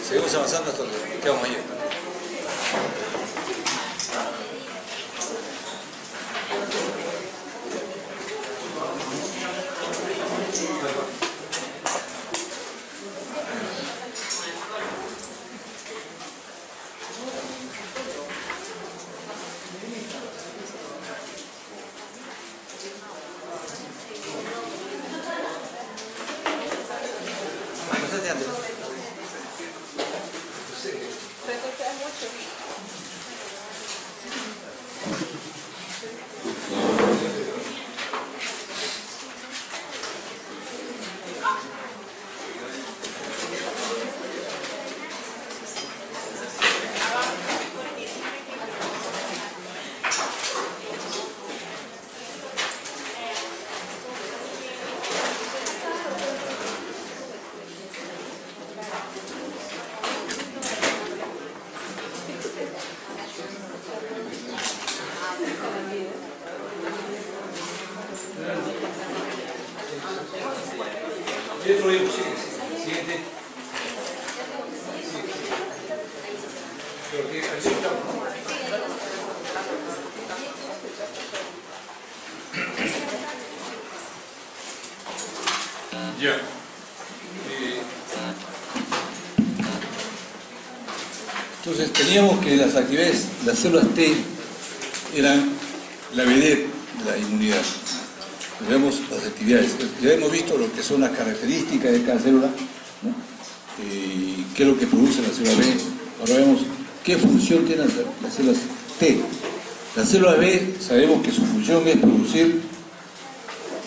Seguimos avanzando hasta donde quedamos ayer. Siguiente. Ya. Entonces teníamos que las actividades, las células T eran la vedette de la inmunidad. Veamos las actividades. Ya hemos visto lo que son las características de cada célula, ¿no? Qué es lo que produce la célula B. Ahora vemos qué función tienen las células T. La célula B sabemos que su función es producir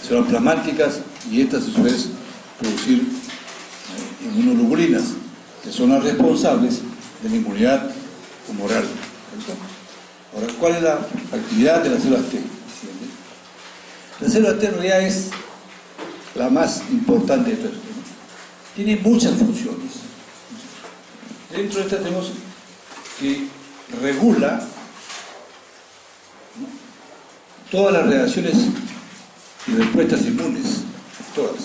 células plasmáticas y estas a su vez producir inmunoglobulinas, que son las responsables de la inmunidad humoral. Ahora, ¿cuál es la actividad de las células T? La célula T en realidad es la más importante de todo esto, ¿no? Tiene muchas funciones. Dentro de esta tenemos que regula, ¿no?, todas las reacciones y respuestas inmunes, todas.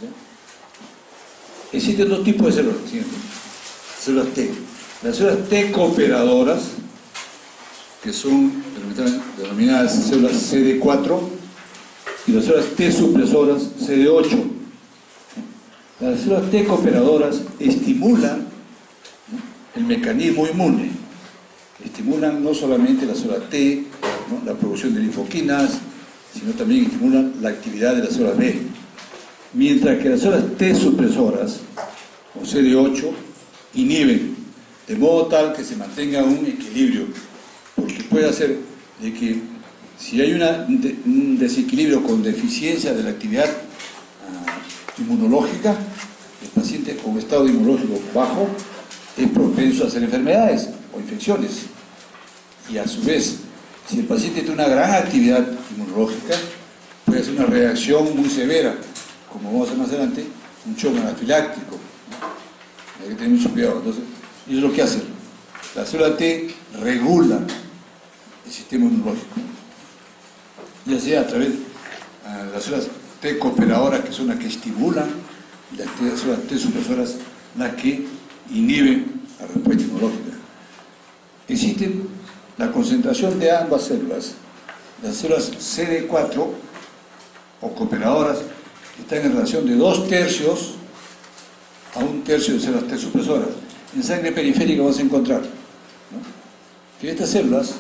¿Sí? Existen dos tipos de células, ¿sí?, células T. Las células T cooperadoras, que son denominadas células CD4, y las células T supresoras CD8. Las células T cooperadoras estimulan, ¿no?, el mecanismo inmune. Estimulan no solamente la célula T, ¿no?, la producción de linfoquinas, sino también estimulan la actividad de las células B. Mientras que las células T supresoras, o CD8, inhiben, de modo tal que se mantenga un equilibrio, porque puede hacer de que si hay un desequilibrio con deficiencia de la actividad inmunológica, el paciente con estado inmunológico bajo es propenso a hacer enfermedades o infecciones. Y a su vez, si el paciente tiene una gran actividad inmunológica, puede hacer una reacción muy severa, como vamos a ver más adelante, un shock anafiláctico, ¿no? Hay que tener mucho cuidado. Entonces, eso es lo que hacen. La célula T regula el sistema inmunológico, ya sea a través de las células T cooperadoras, que son las que estimulan, y las células T supresoras, las que inhiben la respuesta inmunológica. Existe la concentración de ambas células. Las células CD4 o cooperadoras están en relación de 2/3 a 1/3 de células T supresoras. En sangre periférica vas a encontrar, ¿no?, que estas células,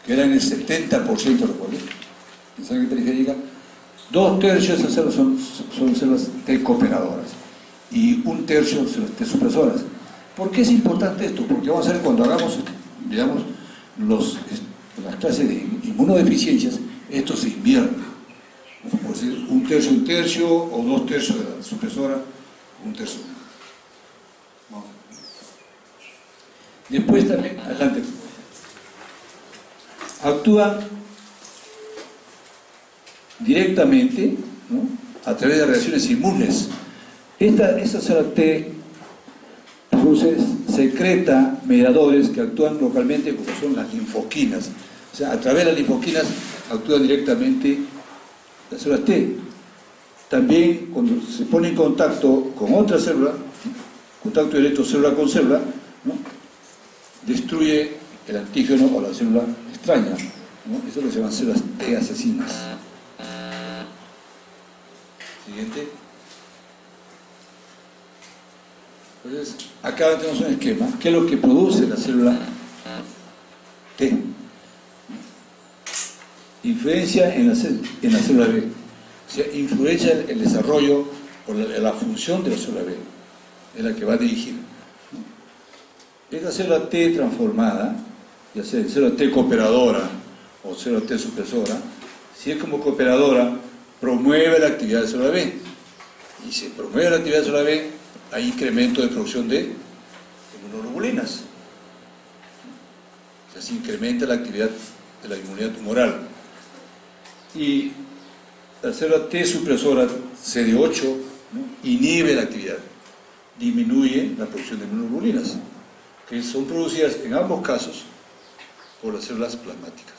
que eran el 70%, recuerden, en sangre periférica, 2/3 de esas células son células T cooperadoras y 1/3 son células T supresoras. ¿Por qué es importante esto? Porque vamos a ver cuando hagamos, digamos, las clases de inmunodeficiencias, esto se invierte. Por decir, 1/3 o 2/3 de la supresora, 1/3. Vamos. Después también, adelante, actúan directamente, ¿no?, a través de reacciones inmunes. Esta célula T secreta mediadores que actúan localmente, como son las linfoquinas. O sea, a través de las linfoquinas actúan directamente las células T. También, cuando se pone en contacto con otra célula, contacto directo célula con célula, ¿no?, destruye el antígeno o la célula extraña, ¿no? Eso es lo que se llaman células T asesinas. Siguiente. Entonces, acá tenemos un esquema. ¿Qué es lo que produce la célula T? Influencia en la célula B. O sea, influencia el desarrollo o la función de la célula B. Es la que va a dirigir. Esta célula T transformada, ya sea célula T cooperadora o célula T supresora, si es como cooperadora, promueve la actividad de célula B. Y si promueve la actividad de célula B, hay incremento de producción de inmunoglobulinas. O sea, se incrementa la actividad de la inmunidad tumoral. Y la célula T supresora CD8, ¿no?, inhibe la actividad, disminuye la producción de inmunoglobulinas, que son producidas en ambos casos por las células plasmáticas.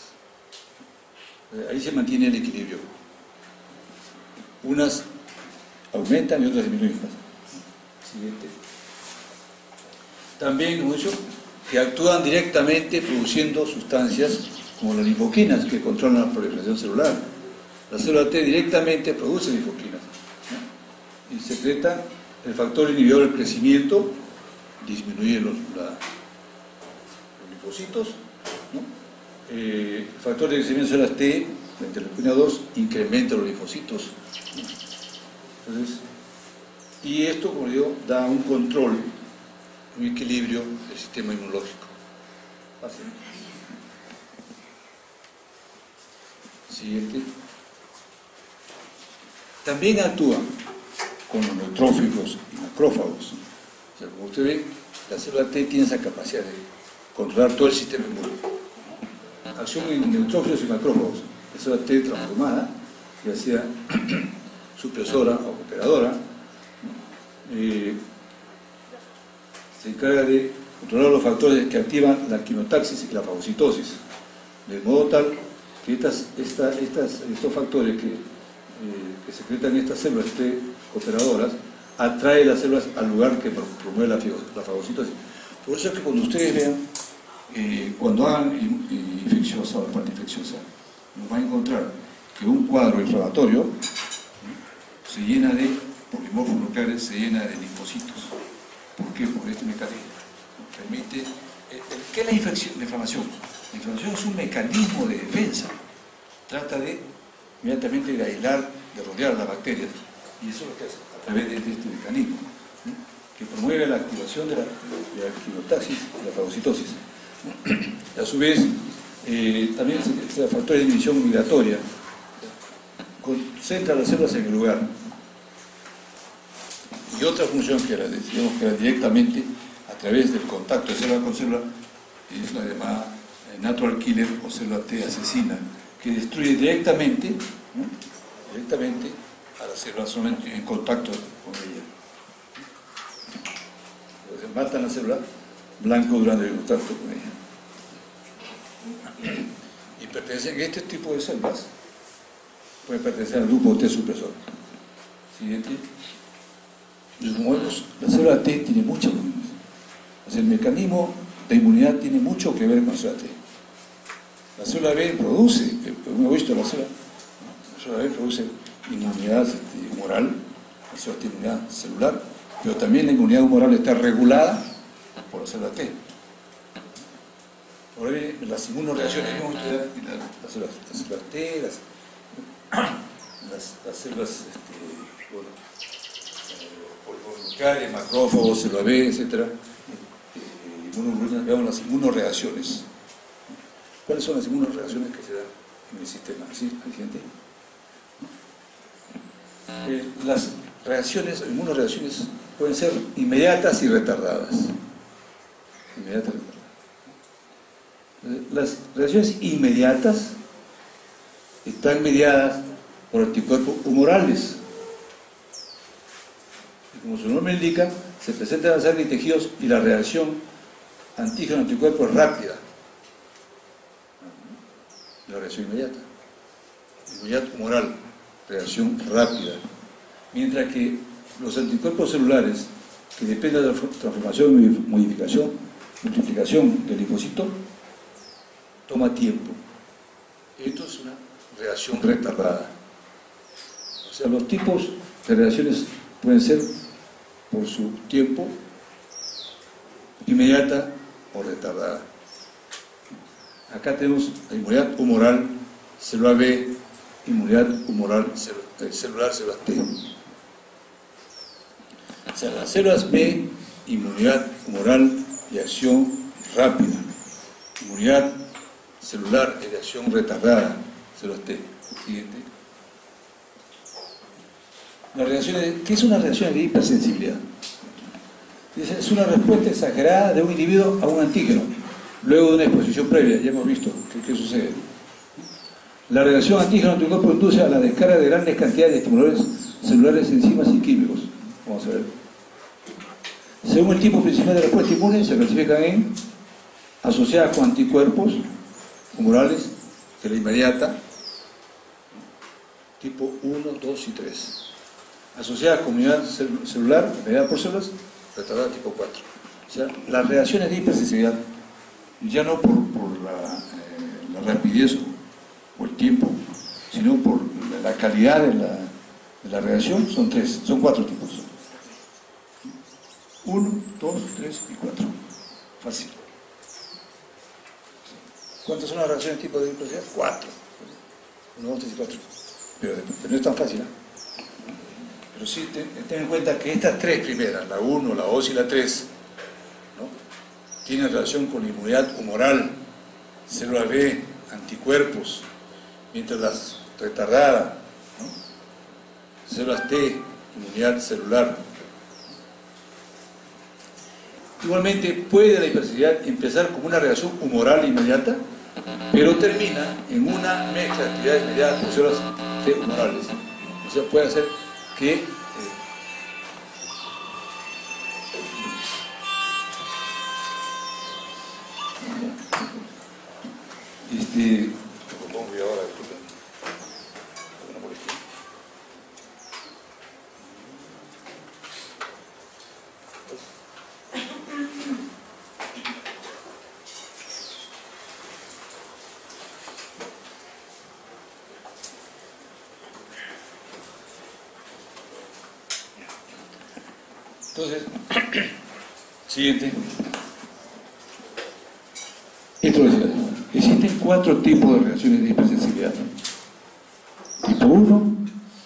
Ahí se mantiene el equilibrio. Unas aumentan y otras disminuyen. Siguiente. También hemos dicho que actúan directamente produciendo sustancias como las linfoquinas, que controlan la proliferación celular. La célula T directamente produce linfoquinas, ¿no?, y secreta el factor inhibidor del crecimiento, disminuye los linfocitos, ¿no? El factor de crecimiento de células T, la interleucina 2, incrementa los linfocitos, ¿no? Entonces, y esto, como digo, da un control, un equilibrio del sistema inmunológico. Fácil. Siguiente. También actúa con los neutrófilos y macrófagos. O sea, como usted ve, la célula T tiene esa capacidad de controlar todo el sistema inmunológico. Acción en neutrófilos y macrófagos. La célula T transformada, ya sea supresora o cooperadora, se encarga de controlar los factores que activan la quimiotaxis y la fagocitosis, de modo tal que estos factores que secretan estas células T cooperadoras atraen las células al lugar que promueve la fagocitosis. Por eso es que cuando ustedes vean, cuando hagan infecciosa o la parte infecciosa, nos van a encontrar que un cuadro inflamatorio se llena de polimorfos nucleares, se llena de linfocitos. ¿Por qué? Por este mecanismo. Permite. ¿Qué es la inflamación? La inflamación es un mecanismo de defensa. Trata de inmediatamente de aislar, de rodear las bacterias. Y eso es lo que hace a través de este mecanismo, ¿no?, que promueve la activación de la quimiotaxis y la fagocitosis. A su vez, también el factor de inhibición migratoria concentra las células en el lugar. Y otra función que era directamente a través del contacto de célula con célula es la llamada natural killer o célula T asesina, que destruye directamente, ¿no?, directamente a la célula solamente en contacto con ella. Entonces matan la célula blanco durante el contacto con ella. Y pertenecen a este tipo de células, puede pertenecer al grupo T supresor. Siguiente. Y como vemos, la célula T tiene muchas funciones. O sea, el mecanismo de inmunidad tiene mucho que ver con la célula T. La célula B produce, hemos visto la célula B produce inmunidad humoral, la célula T inmunidad celular, pero también la inmunidad humoral está regulada por la célula T. Ahora bien, las inmunoreacciones, hemos estudiado las células T, las células nucleares, macrófagos, célula B, etc. Veamos las inmunoreacciones. ¿Cuáles son las inmunoreacciones que se dan en el sistema? ¿Sí? ¿Siguiente? Las reacciones, inmunoreacciones, pueden ser inmediatas y retardadas. Inmediatas y retardadas. Las reacciones inmediatas están mediadas por anticuerpos humorales. Y como su nombre indica, se presentan en la sangre y tejidos y la reacción antígeno-anticuerpo es rápida. La reacción inmediata. Inmediato humoral, reacción rápida. Mientras que los anticuerpos celulares que dependa de la transformación y modificación, multiplicación del linfocito, toma tiempo. Esto es una reacción retardada. O sea, los tipos de reacciones pueden ser por su tiempo, inmediata o retardada. Acá tenemos la inmunidad humoral, célula B, inmunidad humoral celular, células T. O sea, las células B, inmunidad humoral de acción rápida, inmunidad celular de acción retardada, células T. Siguiente. ¿Qué es una reacción de hipersensibilidad? Es una respuesta exagerada de un individuo a un antígeno, luego de una exposición previa. Ya hemos visto qué sucede. La reacción antígeno-anticuerpo induce a la descarga de grandes cantidades de estimuladores celulares, enzimas y químicos. Vamos a ver. Según el tipo principal de respuesta inmune, se clasifican en asociadas con anticuerpos humorales, que es la inmediata, tipo 1, 2 y 3. Asociadas con unidad celular, mediada por células, retardada tipo 4. O sea, las reacciones de hipersensibilidad, ya no por la rapidez o el tiempo, sino por la calidad de la reacción, son 4 tipos. 1, 2, 3 y 4. Fácil. ¿Cuántas son las reacciones tipo de hipersensibilidad? 4. 1, 2, 3 y 4. Pero no es tan fácil, ¿eh? Pero sí, ten en cuenta que estas 3 primeras, la 1, la 2 y la 3, ¿no?, tienen relación con la inmunidad humoral, célula B, anticuerpos, mientras las retardadas, ¿no?, células T, inmunidad celular. Igualmente, puede la hipersensibilidad empezar como una reacción humoral inmediata, pero termina en una mezcla de actividades mediadas por células T humorales. O sea, puede hacer que entonces, siguiente. Esto es, existen 4 tipos de reacciones de hipersensibilidad, ¿no? Tipo 1,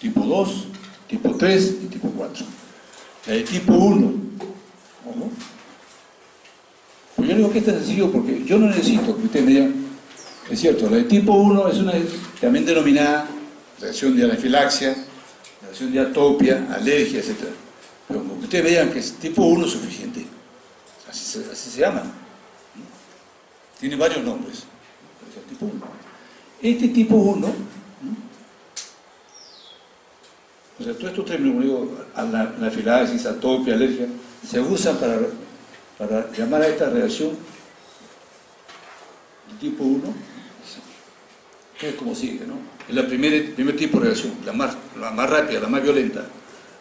tipo 2, tipo 3 y tipo 4. La de tipo 1, ojo. Pues yo digo que esto es sencillo porque yo no necesito que ustedes me digan, es cierto, la de tipo 1 es una también denominada reacción de anafilaxia, reacción de atopia, alergia, etc. Pero como ustedes vean que es tipo 1 suficiente, así se llama. Tiene varios nombres. Es el tipo 1. Este tipo 1, o sea, todos estos términos, como digo, anafilaxis, atopia, alergia, se usan para llamar a esta reacción de tipo 1, que es como sigue, ¿no? Es el primer tipo de reacción, la más rápida, la más violenta,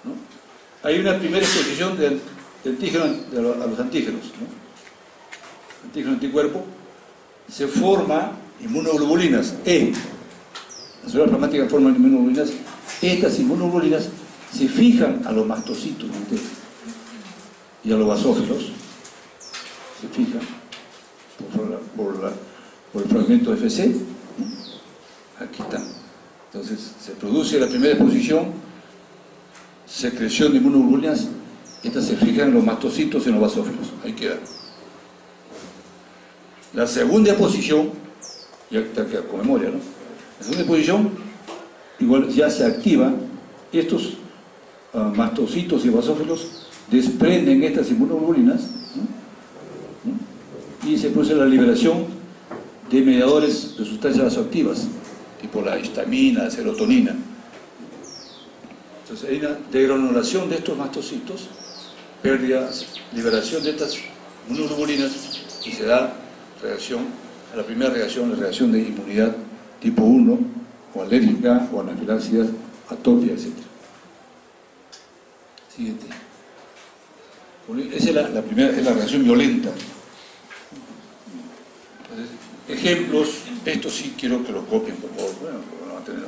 ¿no? Hay una primera exposición de antígeno a los antígenos, ¿no? Antígeno anticuerpo, se forma inmunoglobulinas E. Las células plasmáticas forman inmunoglobulinas. Estas inmunoglobulinas se fijan a los mastocitos, ¿no?, y a los basófilos. Se fijan por el fragmento FC, ¿no? Aquí está. Entonces se produce la primera exposición, secreción de inmunoglobulinas. Estas se fijan en los mastocitos y en los basófilos. Ahí queda. La segunda exposición, ya está con memoria, ¿no? La segunda exposición, igual ya se activa, estos mastocitos y basófilos desprenden estas inmunoglobulinas, ¿no?, y se produce la liberación de mediadores de sustancias vasoactivas, tipo la histamina, la serotonina. Entonces hay una degranulación de estos mastocitos, pérdida, liberación de estas inmunoglobulinas, y se da la primera reacción, la reacción de inmunidad tipo 1, o alérgica, o anafilaxia, atopia, etc. Siguiente. Esa es la primera, es la reacción violenta. Entonces, ejemplos, esto sí quiero que lo copien, por favor. Bueno, lo van a tener,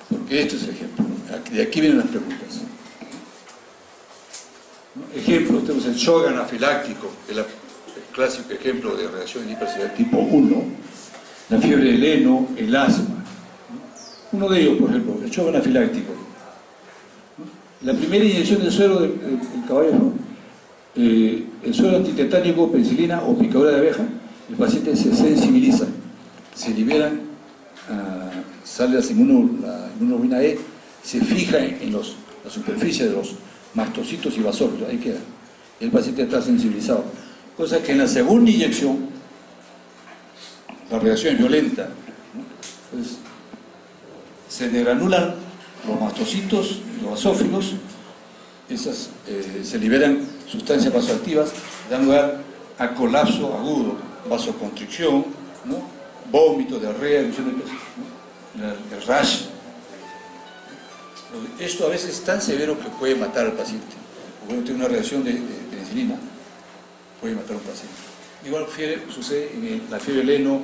porque este es el ejemplo. De aquí vienen las preguntas. Ejemplos, tenemos el shock anafiláctico, el clásico ejemplo de reacción de hipersensibilidad tipo 1, la fiebre del heno, el asma. Uno de ellos, por ejemplo, el shock anafiláctico. La primera inyección del suero del caballo, ¿no? El suero antitetánico, penicilina o picadura de abeja, el paciente se sensibiliza, se liberan, sale la inmunoglobulina E, se fija en la superficie de los mastocitos y basófilos, ahí queda. El paciente está sensibilizado. Cosa que en la segunda inyección, la reacción es violenta, ¿no? Entonces, se degranulan los mastocitos y los basófilos, se liberan sustancias vasoactivas, dan lugar a colapso agudo, vasoconstricción, ¿no? Vómito, diarrea, erupción de peso, ¿no? El rash. Esto a veces es tan severo que puede matar al paciente. Porque tiene una reacción de penicilina, puede matar a un paciente. Igual sucede en la fiebre del heno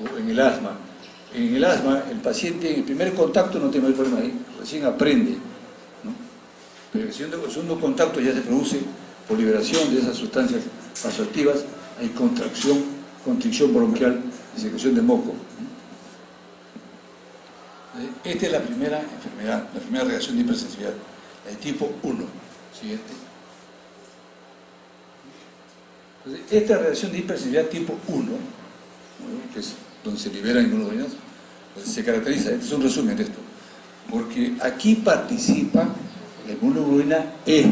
o en el asma. En el asma, el paciente en el primer contacto no tiene mayor problema ahí, recién aprende, ¿no? Pero el segundo contacto ya se produce por liberación de esas sustancias vasoactivas, hay contracción, constricción bronquial y secreción de moco. Esta es la primera enfermedad, la primera reacción de hipersensibilidad, el tipo 1. Siguiente. Entonces, esta reacción de hipersensibilidad tipo 1, ¿no? Que es donde se liberan inmunoglobulinas, pues se caracteriza, este es un resumen de esto, porque aquí participa la inmunoglobulina E.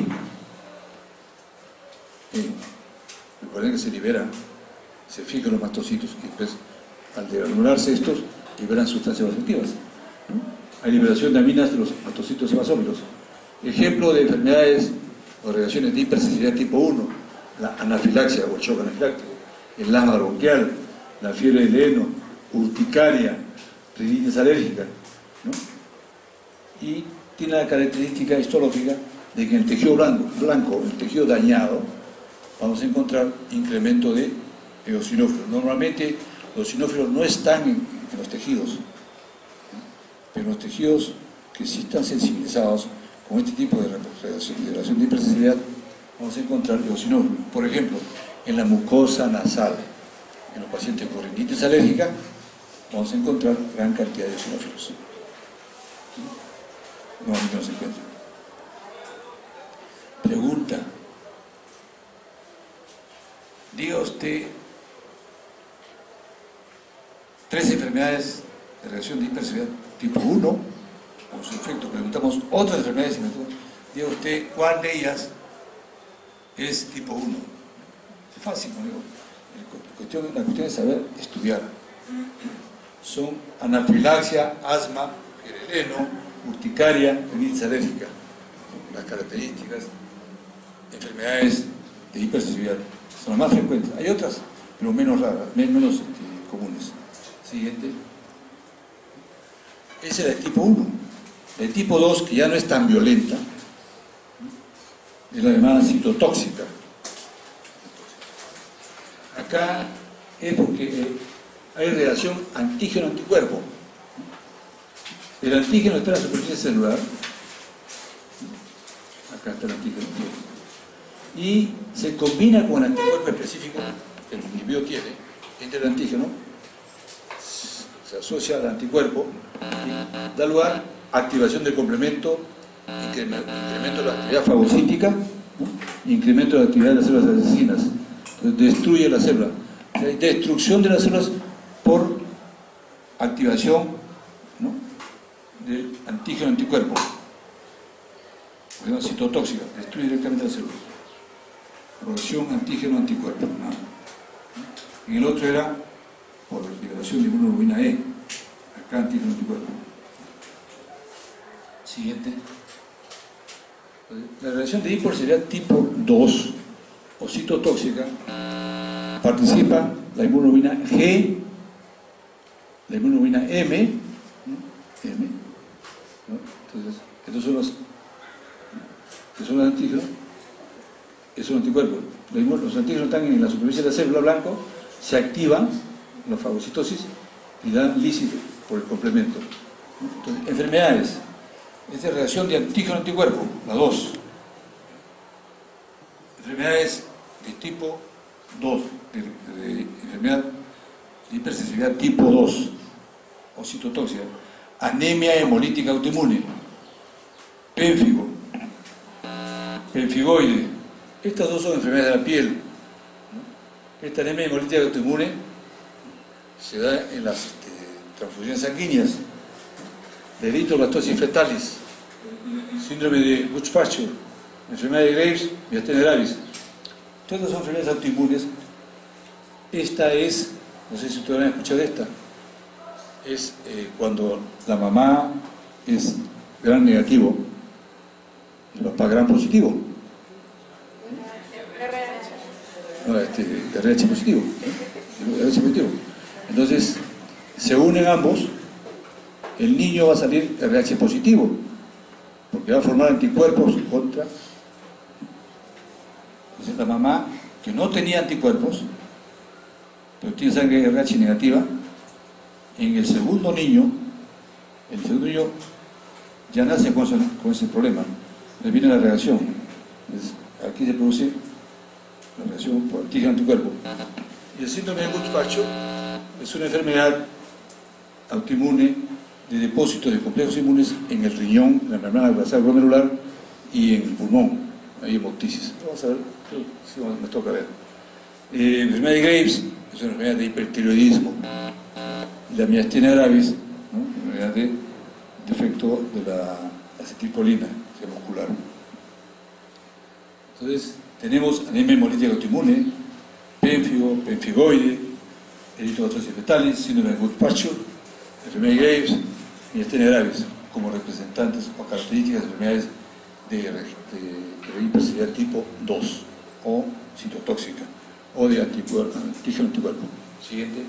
Recuerden que se liberan, se fijan los mastocitos y después, al degranularse estos, liberan sustancias vasoactivas, ¿no? Hay liberación de aminas de los mastocitos y basófilos. Ejemplo de enfermedades o reacciones de hipersensibilidad tipo 1, la anafilaxia o el shock anafiláctico, el asma bronquial, la fiebre del heno, urticaria, rinitis alérgica, ¿no? Y tiene la característica histológica de que en el tejido blanco, el tejido dañado, vamos a encontrar incremento de eosinófilos. Normalmente los eosinófilos no están en los tejidos, ¿no? Pero los tejidos que sí están sensibilizados con este tipo de reacción de hipersensibilidad, vamos a encontrar eosinófilos. Por ejemplo, en la mucosa nasal, en los pacientes con rinitis alérgica, vamos a encontrar gran cantidad de eosinófilos. Normalmente no se encuentra. Pregunta. Diga usted 3 enfermedades de reacción de hipersensibilidad tipo 1, por su efecto. Preguntamos otras enfermedades, diga usted cuál de ellas es tipo 1. Es fácil, ¿no? La cuestión es saber estudiar. Son anafilaxia, asma, fiebre del heno, urticaria, rinitis alérgica. Las características, enfermedades de hipersensibilidad son las más frecuentes. Hay otras, pero menos raras, menos comunes. Siguiente. Esa es el tipo 1. El tipo 2, que ya no es tan violenta, es la llamada citotóxica. Acá es porque hay relación antígeno-anticuerpo. El antígeno está en la superficie celular. Acá está el antígeno. Y se combina con el anticuerpo específico que el individuo tiene. Entre el antígeno, se asocia al anticuerpo y da lugar a activación del complemento, incremento de la actividad fagocítica, ¿no? Incremento de la actividad de las células asesinas. Entonces, destruye la célula. Hay destrucción de las células por activación, ¿no? Del antígeno-anticuerpo. Citotóxica, destruye directamente las células. Producción antígeno-anticuerpo. ¿No? Y el otro era por liberación de inmunoglobulina E. Acá antígeno-anticuerpo. Siguiente. La reacción de hipersensibilidad tipo 2 o citotóxica participa la inmunoglobulina G, la inmunoglobulina M, ¿no? Entonces, estos son los antígenos, esos son son anticuerpos. Los antígenos están en la superficie de la célula blanco, se activan la fagocitosis y dan lisis por el complemento. Entonces, enfermedades. Esta es reacción de antígeno-anticuerpo, la 2. Enfermedades de tipo 2, de enfermedad de hipersensibilidad tipo 2, o citotóxica. Anemia hemolítica autoinmune, pénfigo, pemfigoide. Estas dos son enfermedades de la piel. Esta anemia hemolítica autoinmune se da en las transfusiones sanguíneas, de eritroblastosis fetalis, síndrome de Busch-Pasture, enfermedad de Graves, miastenia gravis. Todas estas son enfermedades autoinmunes. Esta es, no sé si ustedes han escuchado de esta, es cuando la mamá es gran negativo y el papá gran positivo. No, RH positivo. RH positivo. Entonces, se unen ambos, el niño va a salir RH positivo, porque va a formar anticuerpos contra. Entonces, la mamá, que no tenía anticuerpos, pero tiene sangre RH negativa, en el segundo niño ya nace con ese problema. Le viene la reacción. Entonces, aquí se produce la reacción por antígeno-anticuerpo. Y el síndrome de Busch-Pasture es una enfermedad autoinmune de depósitos de complejos inmunes en el riñón, en la membrana basal glomerular y en el pulmón. Hay hemoptisis. Vamos a ver si nos toca ver. Enfermedad de Graves es una enfermedad de hipertiroidismo. La miastenia gravis, ¿no? Enfermedad de defecto de la acetilcolina muscular. Entonces, tenemos anemia hemolítica autoinmune, pénfigo, pemfigoide, eritroblastosis fetalis, síndrome de Busch-Pasture, enfermedad de Graves, miastenia gravis, como representantes o características de enfermedades de hipersensibilidad tipo 2 o citotóxica o de antígeno-anticuerpo. Siguiente.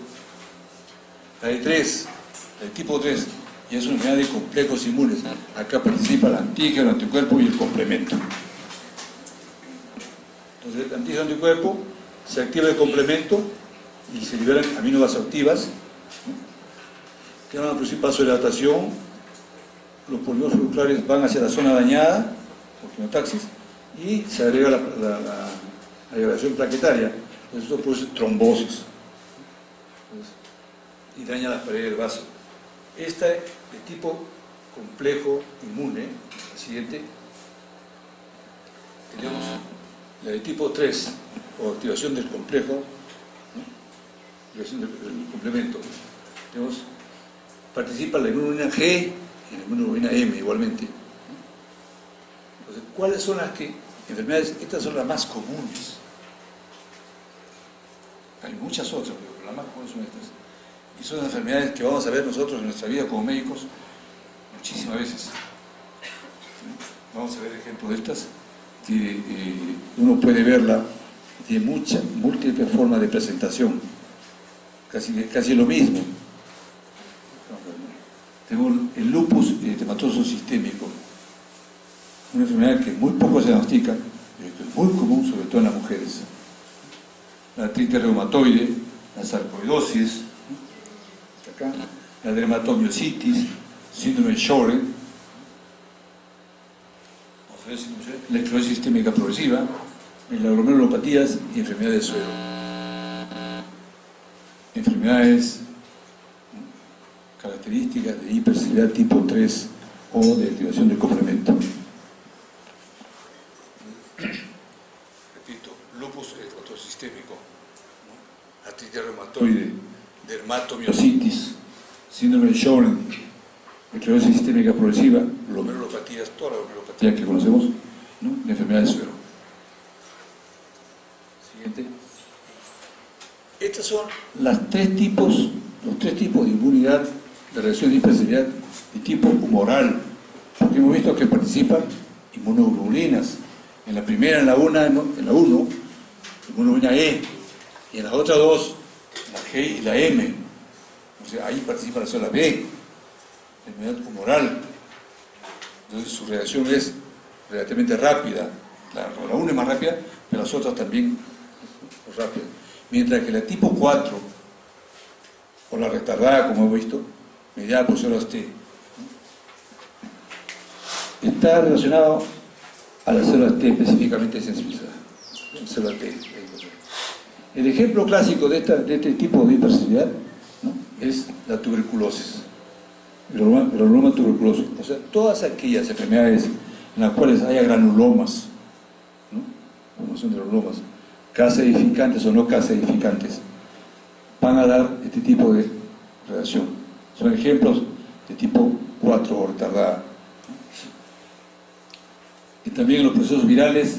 La de 3, la de tipo 3, y es una enfermedad de complejos inmunes. Acá participa el antígeno, el anticuerpo y el complemento. Entonces, el antígeno, anticuerpo, se activa el complemento y se liberan aminovasoactivas, ¿no? Que van a producir vasodilatación. Los polímeros folliculares van hacia la zona dañada por quimiotaxis y se agrega la agregación plaquetaria. Entonces, esto produce trombosis y daña las paredes del vaso. Esta de tipo complejo inmune, la siguiente, tenemos la de tipo 3, o activación del complejo, ¿no? Activación del complemento. Tenemos, participa la inmunoglobulina G y la inmunoglobulina M igualmente. Entonces, ¿cuáles son las enfermedades? Estas son las más comunes. Hay muchas otras, pero las más comunes son estas. Y son las enfermedades que vamos a ver nosotros en nuestra vida como médicos muchísimas veces. Vamos a ver ejemplos de estas. Uno puede verla, tiene múltiples formas de presentación, casi lo mismo. Tenemos el lupus eritematoso sistémico, una enfermedad que muy poco se diagnostica, pero que es muy común, sobre todo en las mujeres. La artritis reumatoide, la sarcoidosis, acá, la dermatomiositis, síndrome de Sjögren, la esclerosis sistémica progresiva, las glomerulopatías y enfermedades de suero. Enfermedades características de hipersensibilidad tipo 3 o de activación del complemento. Repito, lupus eritematoso sistémico, ¿no? Artritis reumatoide, dermatomiositis, síndrome de Sjögren, esclerosis sistémica progresiva, glomerulopatías, todas las glomerulopatías que conocemos, ¿no? La enfermedad de suero. Siguiente. Estos son los tres tipos de inmunidad, de reacción de hipersensibilidad de tipo humoral, porque hemos visto que participan inmunoglobulinas. En la primera, en la 1, inmunoglobulina E, y en las otras dos, la G y la M. O sea, ahí participa la célula B, la inmunidad humoral. Entonces su reacción es relativamente rápida, La 1 es más rápida, pero las otras también son rápidas. Mientras que la tipo 4, o la retardada, como hemos visto, mediada por células T, está relacionado a las células T específicamente sensibilizadas. Células T. El ejemplo clásico de este tipo de hipersensibilidad, ¿no?, es la tuberculosis, el granuloma tuberculoso. O sea, todas aquellas enfermedades en las cuales haya granulomas, ¿no?, formación de granulomas, caseificantes o no caseificantes, van a dar este tipo de reacción. Son ejemplos de tipo 4 o retardada. Y también en los procesos virales,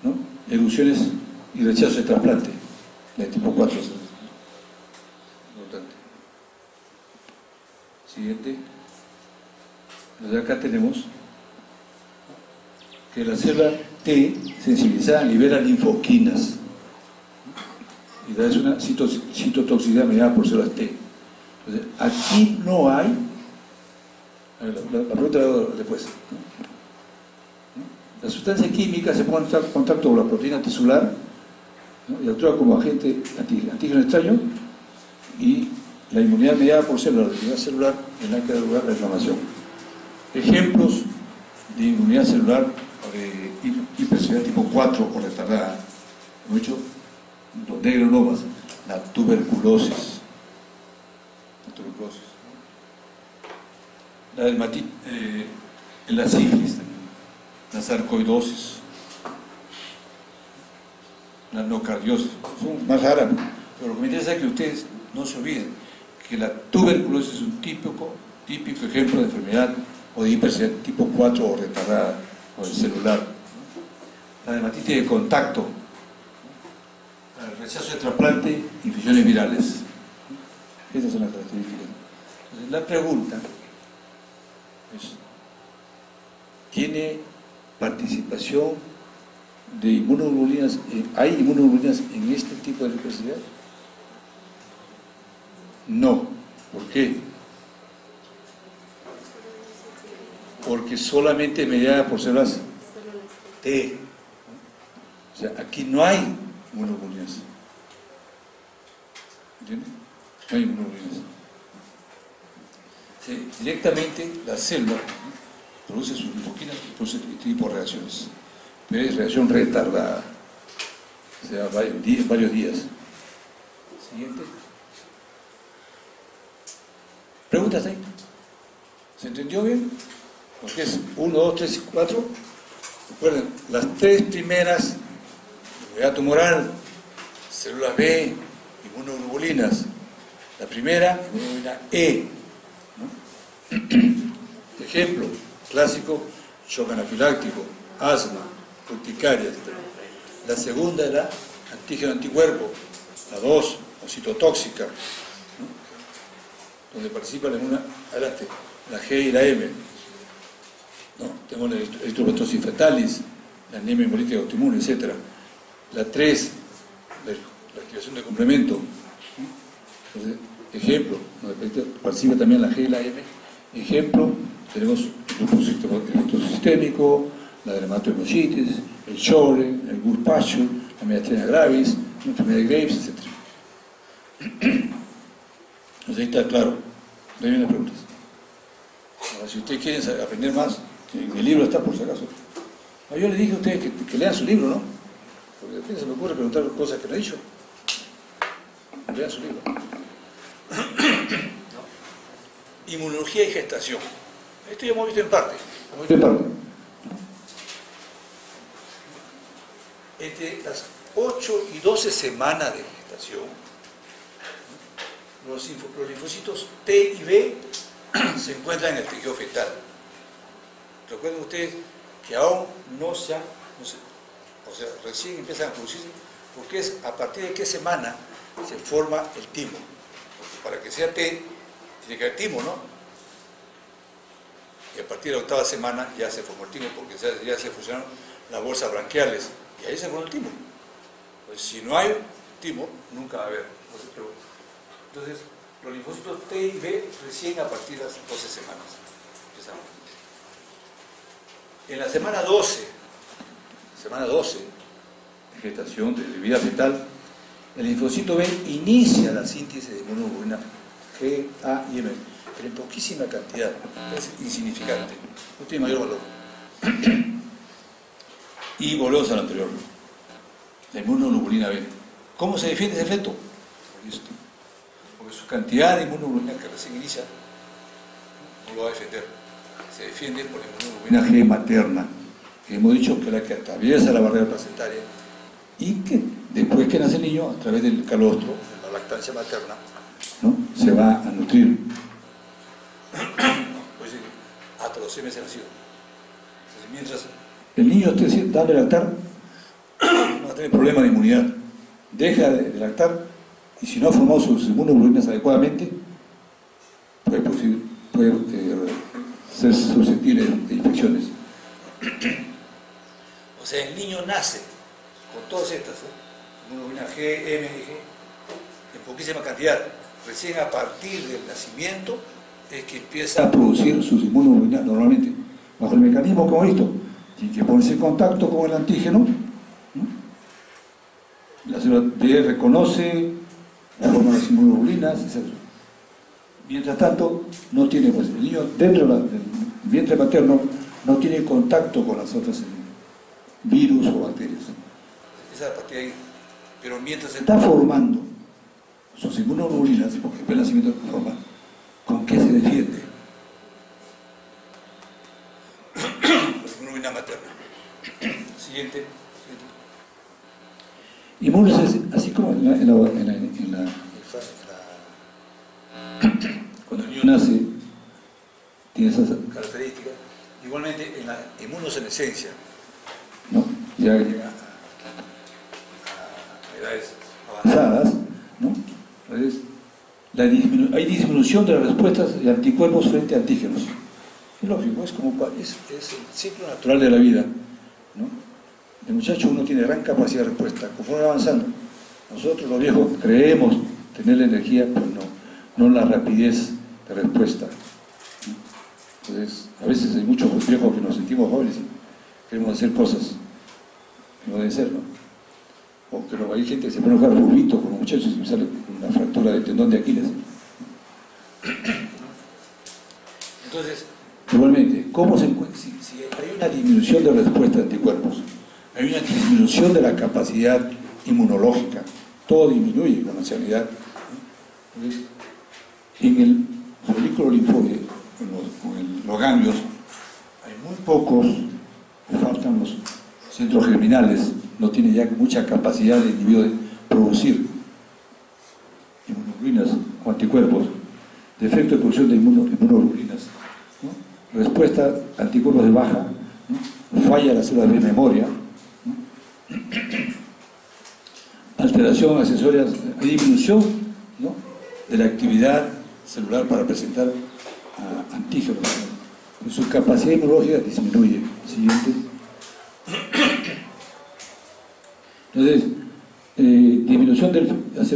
¿no?, erupciones y rechazo de trasplante, de tipo 4. Importante. Siguiente. Entonces acá tenemos que la célula T sensibilizada libera linfoquinas y es una citotoxicidad mediada por células T. Entonces, aquí no hay, la pregunta después, ¿no? La sustancia química se pone en contacto con la proteína tisular, ¿no?, y actúa como agente antígeno extraño, y la inmunidad mediada por células, la inmunidad celular, en la que da lugar la inflamación. Ejemplos de inmunidad celular o de hipersensibilidad tipo 4 o retardada, hemos dicho, los negronomas, la tuberculosis, la dermatitis, la sífilis, la sarcoidosis, la nocardiosis, son más raras, pero lo que me interesa es que ustedes no se olviden que la tuberculosis es un típico ejemplo de enfermedad o de hipersensibilidad tipo 4 o retardada o de celular. La dermatitis de contacto, el rechazo de trasplante, infecciones virales. Esas son las características. Entonces, la pregunta es, ¿tiene participación de inmunoglobulinas? ¿Hay inmunoglobulinas en este tipo de hipersensibilidad? No. ¿Por qué? Porque solamente mediada por células T. O sea, aquí no hay inmunoglobulinas. ¿Entiendes? No hay inmunoglobulinas. Sí, directamente la célula produce sus linfoquinas y produce este tipo de reacciones. Pero es reacción retardada. O sea, varios días. Siguiente. ¿Preguntas ahí? ¿Se entendió bien? Porque es 1, 2, 3 y 4. Recuerden, las 3 primeras, inmunidad tumoral, célula B, inmunoglobulinas. La primera, inmunoglobulina E, ¿no? Ejemplo clásico, shock anafiláctico, asma, urticaria, etc. La segunda era antígeno anticuerpo, la 2, o citotóxica, ¿no?, donde participan en una, adelante, la G y la M, ¿no? Tenemos la eritrocitosis fetalis, la anemia hemolítica autoinmune, etc. La 3, la activación de complemento, ¿no? Entonces, ejemplo, donde participa también la G y la M. Ejemplo, tenemos el lupus electrosistémico, la dermatomiositis, el Sjögren, el Gaucher, la miastenia gravis, la enfermedad de Graves, etc. Entonces ahí está claro. No hay unas preguntas. Ahora, si ustedes quieren aprender más, en el libro está por si acaso. Yo les dije a ustedes que lean su libro, ¿no? Porque de repente se me ocurre preguntar cosas que no he dicho. Lean su libro. Inmunología y gestación. Esto ya hemos visto en parte. Entre las 8 y 12 semanas de gestación, los linfocitos T y B se encuentran en el tejido fetal. Recuerden ustedes que aún no se, o sea, recién empiezan a producirse, porque es a partir de qué semana se forma el timo. Porque para que sea T, tiene que haber timo, ¿no? Y a partir de la 8ª semana ya se formó el timo, porque ya se fusionaron las bolsas branquiales, y ahí se formó el timo. Pues si no hay timo, nunca va a haber. Entonces, los linfocitos T y B recién a partir de las 12 semanas. Empezamos. En la semana 12 semana 12 de gestación, de vida fetal, el linfocito B inicia la síntesis de inmunoglobulina G, A y M, pero en poquísima cantidad, es insignificante, no tiene mayor valor. Y volvemos al anterior, la inmunoglobulina B. ¿Cómo se defiende ese efecto? Por esto. Porque su cantidad de inmunoglobulina que recién inicia no lo va a defender. Se defiende por la inmunoglobulina G materna, que hemos dicho que es la que atraviesa la barrera placentaria y que después que nace el niño, a través del calostro, de la lactancia materna, ¿no?, se va a nutrir. Pues, hasta los 6 meses de nacido. Entonces, mientras el niño esté dando de lactar, no va a tener problema de inmunidad. Deja de lactar y si no ha formado sus inmunoglobulinas adecuadamente, puede ser susceptible de infecciones. O sea, el niño nace con todas estas, inmunoglobulina G, M y G, en poquísima cantidad. Recién a partir del nacimiento es que empieza a producir sus inmunoglobulinas normalmente. Bajo el mecanismo como esto, tiene que ponerse en contacto con el antígeno, ¿no? La célula B reconoce, forma las inmunoglobulinas, etc. Mientras tanto, no tiene, pues, el niño dentro del vientre materno no tiene contacto con las otras virus o bacterias. Esa es la parte ahí. Pero mientras se está formando sus inmunoglobulinas, porque el nacimiento forma, ¿con qué se defiende? La inmunoglobulina materna. Siguiente. Inmunes, así como cuando el niño nace, tiene esas características, igualmente en la inmunosenescencia, ¿no?, ya llega a edades avanzadas, ¿no? Entonces, hay disminución de las respuestas de anticuerpos frente a antígenos. Es lógico, es el ciclo natural de la vida, ¿no? El muchacho uno tiene gran capacidad de respuesta, conforme va avanzando. Nosotros los viejos creemos tener la energía, pero no la rapidez de respuesta. Entonces, a veces hay muchos viejos que nos sentimos jóvenes y queremos hacer cosas que no deben ser, ¿no? O que hay gente que se pone a jugar fulbito con los muchachos y sale una fractura del tendón de Aquiles. Entonces, igualmente, ¿cómo se encuentra? Si hay una disminución de respuesta de anticuerpos, hay una disminución de la capacidad inmunológica, todo disminuye con la ancianidad. Entonces, en el folículo linfóide, en los ganglios, hay muy pocos, le faltan los centros germinales, no tiene ya mucha capacidad del individuo de producir inmunoglobulinas o anticuerpos, defecto de producción de inmunoglobulinas, ¿no?, respuesta a anticuerpos de baja, ¿no?, falla la célula de memoria, ¿no?, alteración accesoria, hay disminución, ¿no?, de la actividad celular para presentar antígenos, ¿no? Su capacidad inmunológica disminuye. Siguiente. Entonces, disminución del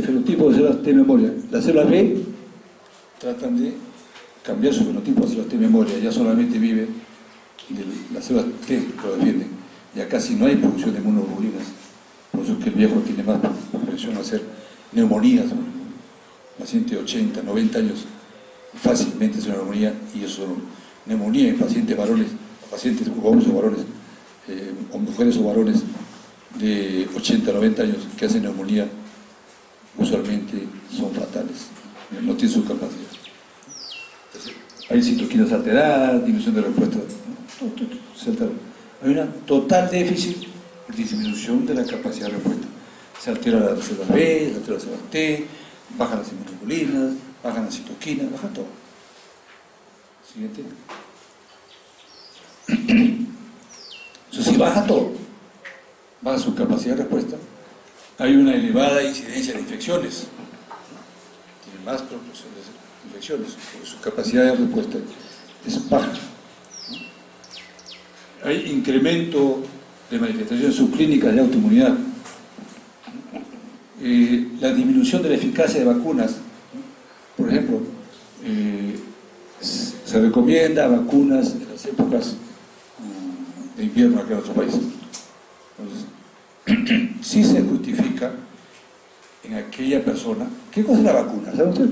fenotipo de células T memoria. Las células B tratan de cambiar su fenotipo a células T memoria, ya solamente vive de las células T que lo defienden, ya casi no hay producción de inmunoglobulinas, por eso es que el viejo tiene más propensión a hacer neumonías, ¿no? Paciente de 80, 90 años fácilmente es una neumonía, y eso es neumonía en pacientes varones, pacientes hombres o varones, o mujeres o varones de 80, 90 años que hacen neumonía, usualmente son fatales, no tienen su capacidad. Entonces, hay citoquinas alteradas, disminución de respuesta, ¿no? Hay una total déficit por disminución de la capacidad de respuesta. Se altera la célula B, se altera la célula T, bajan las inmunoglobulinas, bajan las citoquinas, baja todo. Siguiente. Entonces, si baja todo, baja su capacidad de respuesta, hay una elevada incidencia de infecciones. Tiene más proporción de infecciones, porque su capacidad de respuesta es baja. Hay incremento de manifestaciones subclínicas de autoinmunidad. La disminución de la eficacia de vacunas, por ejemplo, se recomienda vacunas en las épocas de invierno acá en nuestro país. sí se justifica en aquella persona. ¿Qué cosa es la vacuna? ¿Saben ustedes?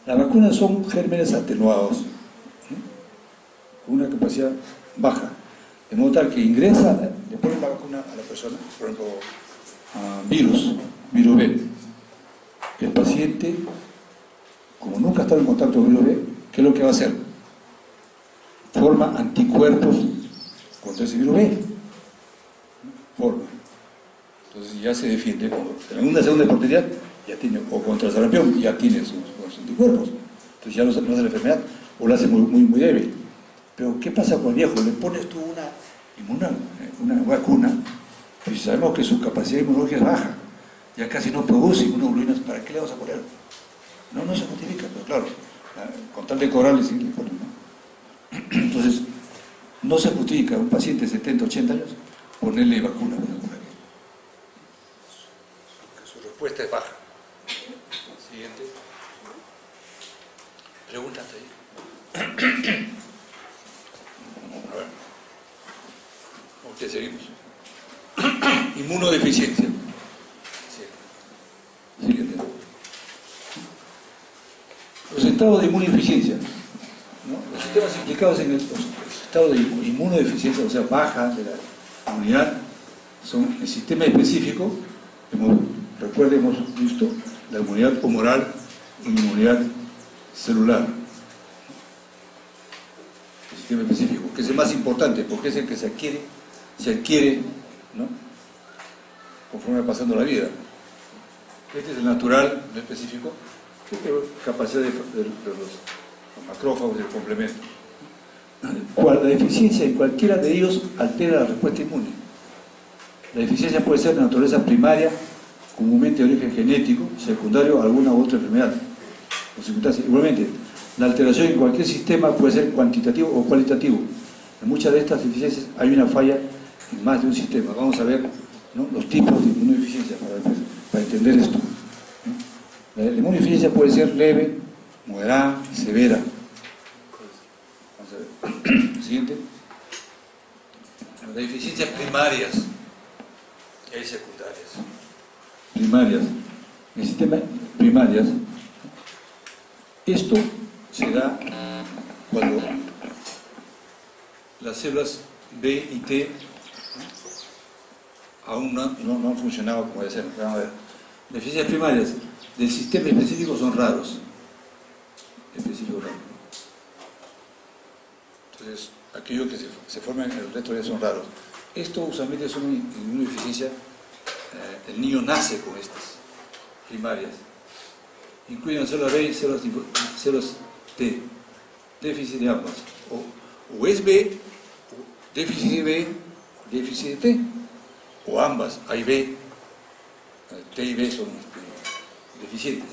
Las vacunas son gérmenes atenuados, con una capacidad baja, de modo tal que ingresa, le ponen la vacuna a la persona, por ejemplo, virus B. El paciente, como nunca ha estado en contacto con virus B, ¿qué es lo que va a hacer? Forma anticuerpos contra ese virus B. Forma. Entonces ya se defiende. En una segunda oportunidad ya tiene, o contra el sarampión, ya tiene sus anticuerpos. Entonces ya no hace la enfermedad, o la hace muy débil. Pero ¿qué pasa con el viejo? Le pones tú una vacuna, y sabemos que su capacidad inmunológica es baja, ya casi no produce inmunoglobulinas, ¿para qué le vamos a poner? No se justifica, pero claro, con tal de cobrarle sí le ponen, ¿no? Entonces, no se justifica a un paciente de 70, 80 años ponerle vacuna, su respuesta es baja. Siguiente. Pregúntate ahí. A ver. Ok, seguimos. Inmunodeficiencia. Siguiente. Los estados de inmunodeficiencia, ¿no? Los sistemas implicados en el estado de inmunodeficiencia, o sea, baja de la inmunidad, son el sistema específico, recuerden, hemos visto la inmunidad humoral y la inmunidad celular. El sistema específico, que es el más importante, porque es el que se adquiere, ¿no? Conforme va pasando la vida. Este es el natural, no específico, que es la capacidad de los macrófagos y el complemento. La deficiencia en cualquiera de ellos altera la respuesta inmune. La deficiencia puede ser de naturaleza primaria, comúnmente de origen genético, secundario a alguna u otra enfermedad. Igualmente, la alteración en cualquier sistema puede ser cuantitativo o cualitativo. En muchas de estas deficiencias hay una falla en más de un sistema. Vamos a ver, ¿no?, los tipos de inmunodeficiencia para entender esto, ¿no? La inmunodeficiencia puede ser leve, moderada, severa. Vamos a ver. Siguiente. Las deficiencias primarias y secundarias. Primarias. En el sistema primarias, esto se da cuando las células B y T aún no han funcionado como debe ser. Vamos a ver. Deficiencias primarias del sistema específico son raros. Específicos raros. Entonces, aquellos que se forman en el resto ya son raros. Esto usualmente es una deficiencia. El niño nace con estas primarias. Incluyen células B y células T. Déficit de ambas. O es B, o déficit de B, o déficit de T. O ambas, A y B, T y B son deficientes,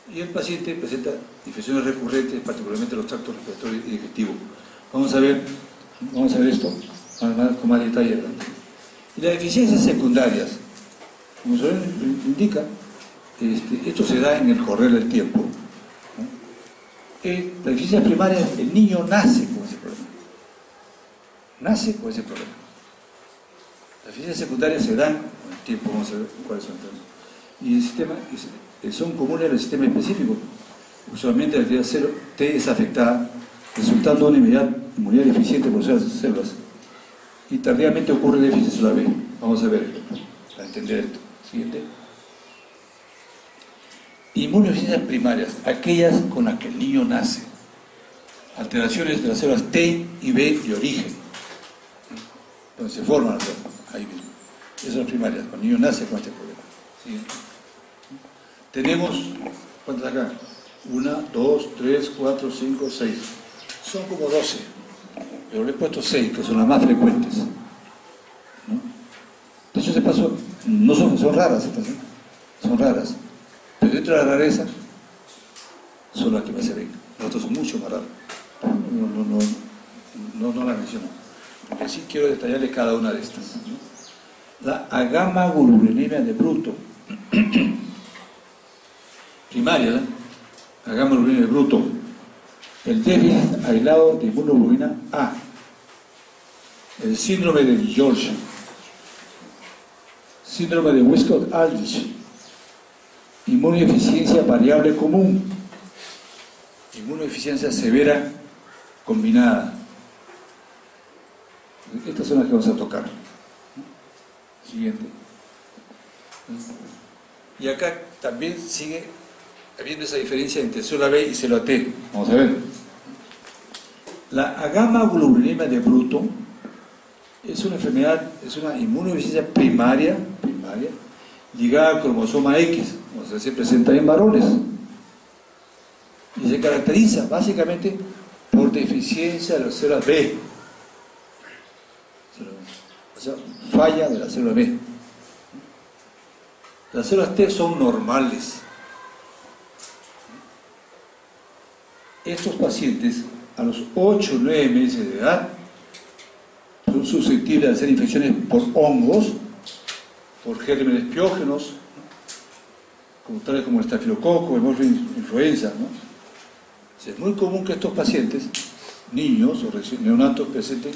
¿no? Y el paciente presenta infecciones recurrentes, particularmente los tractos respiratorios y digestivos. Vamos a ver esto con más detalle, ¿no? Y las deficiencias secundarias, como su nombre indica, esto se da en el correr del tiempo, ¿no? La deficiencia primaria, el niño nace con ese problema. Nace con ese problema. Las deficiencias secundarias se dan con el tiempo, vamos a ver cuáles son. Y el sistema, son comunes al sistema específico. Usualmente la actividad cero T es afectada, resultando de una inmunidad deficiente por esas células. Y tardíamente ocurre déficit celular B. Vamos a ver ejemplo, para entender esto. Siguiente. Inmunodeficiencias primarias, aquellas con las que el niño nace. Alteraciones de las células T y B de origen, donde se forman las células, ahí mismo. Esas son primarias, cuando el niño nace con este problema. Siguiente. Tenemos, ¿cuántas acá? 1, 2, 3, 4, 5, 6. Son como 12, pero le he puesto 6, que son las más frecuentes, ¿no? De hecho, se pasó, no son raras estas, ¿eh? Son raras, pero dentro de la rareza son las que más se ven. Las otras son mucho más raras. No las menciono, porque sí quiero detallarles cada una de estas, ¿no? La agamaglobulinemia de Bruto, primaria, ¿no? Agamaglobulinemia de Bruto, el déficit aislado de inmunoglobulina A, el síndrome de George, Síndrome de Wiskott-Aldrich, inmunodeficiencia variable común, inmunodeficiencia severa combinada. Estas son las que vamos a tocar. Siguiente. Y acá también sigue habiendo esa diferencia entre célula B y célula T. Vamos a ver. La agamaglobulinemia de Bruton es una enfermedad, es una inmunodeficiencia primaria ligada al cromosoma X, o sea, se presenta en varones y se caracteriza básicamente por deficiencia de las células B, o sea, falla de la célula B. Las células T son normales. Estos pacientes a los 8 o 9 meses de edad son susceptibles de hacer infecciones por hongos, por gérmenes piógenos, tales como el estafilococo, el influenza, ¿no? O sea, es muy común que estos pacientes, niños o neonatos, presenten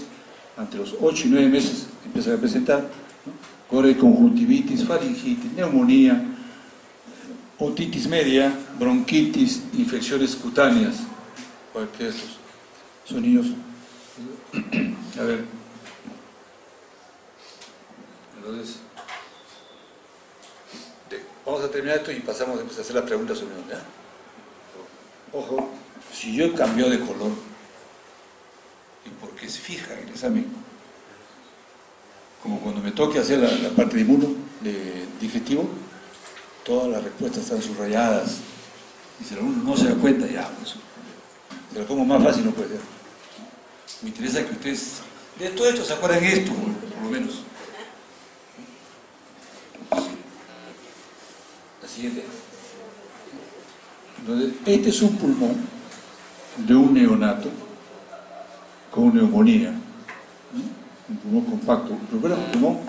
entre los 8 y 9 meses, empiezan a presentar, ¿no? Conjuntivitis, faringitis, neumonía, otitis media, bronquitis, infecciones cutáneas. Cualquiera de estos son niños. A ver. Entonces, vamos a terminar esto y pasamos a hacer las preguntas sobre ¿ya? Ojo, si yo cambio de color, y porque es fija el examen, como cuando me toque hacer la parte de digestivo, todas las respuestas están subrayadas, y si uno no se da cuenta, ya, pues, se lo pongo más fácil, no puede ser. Me interesa que ustedes, de todo esto, se acuerden esto, por lo menos. La siguiente. Entonces, este es un pulmón de un neonato con neumonía. Un pulmón compacto. El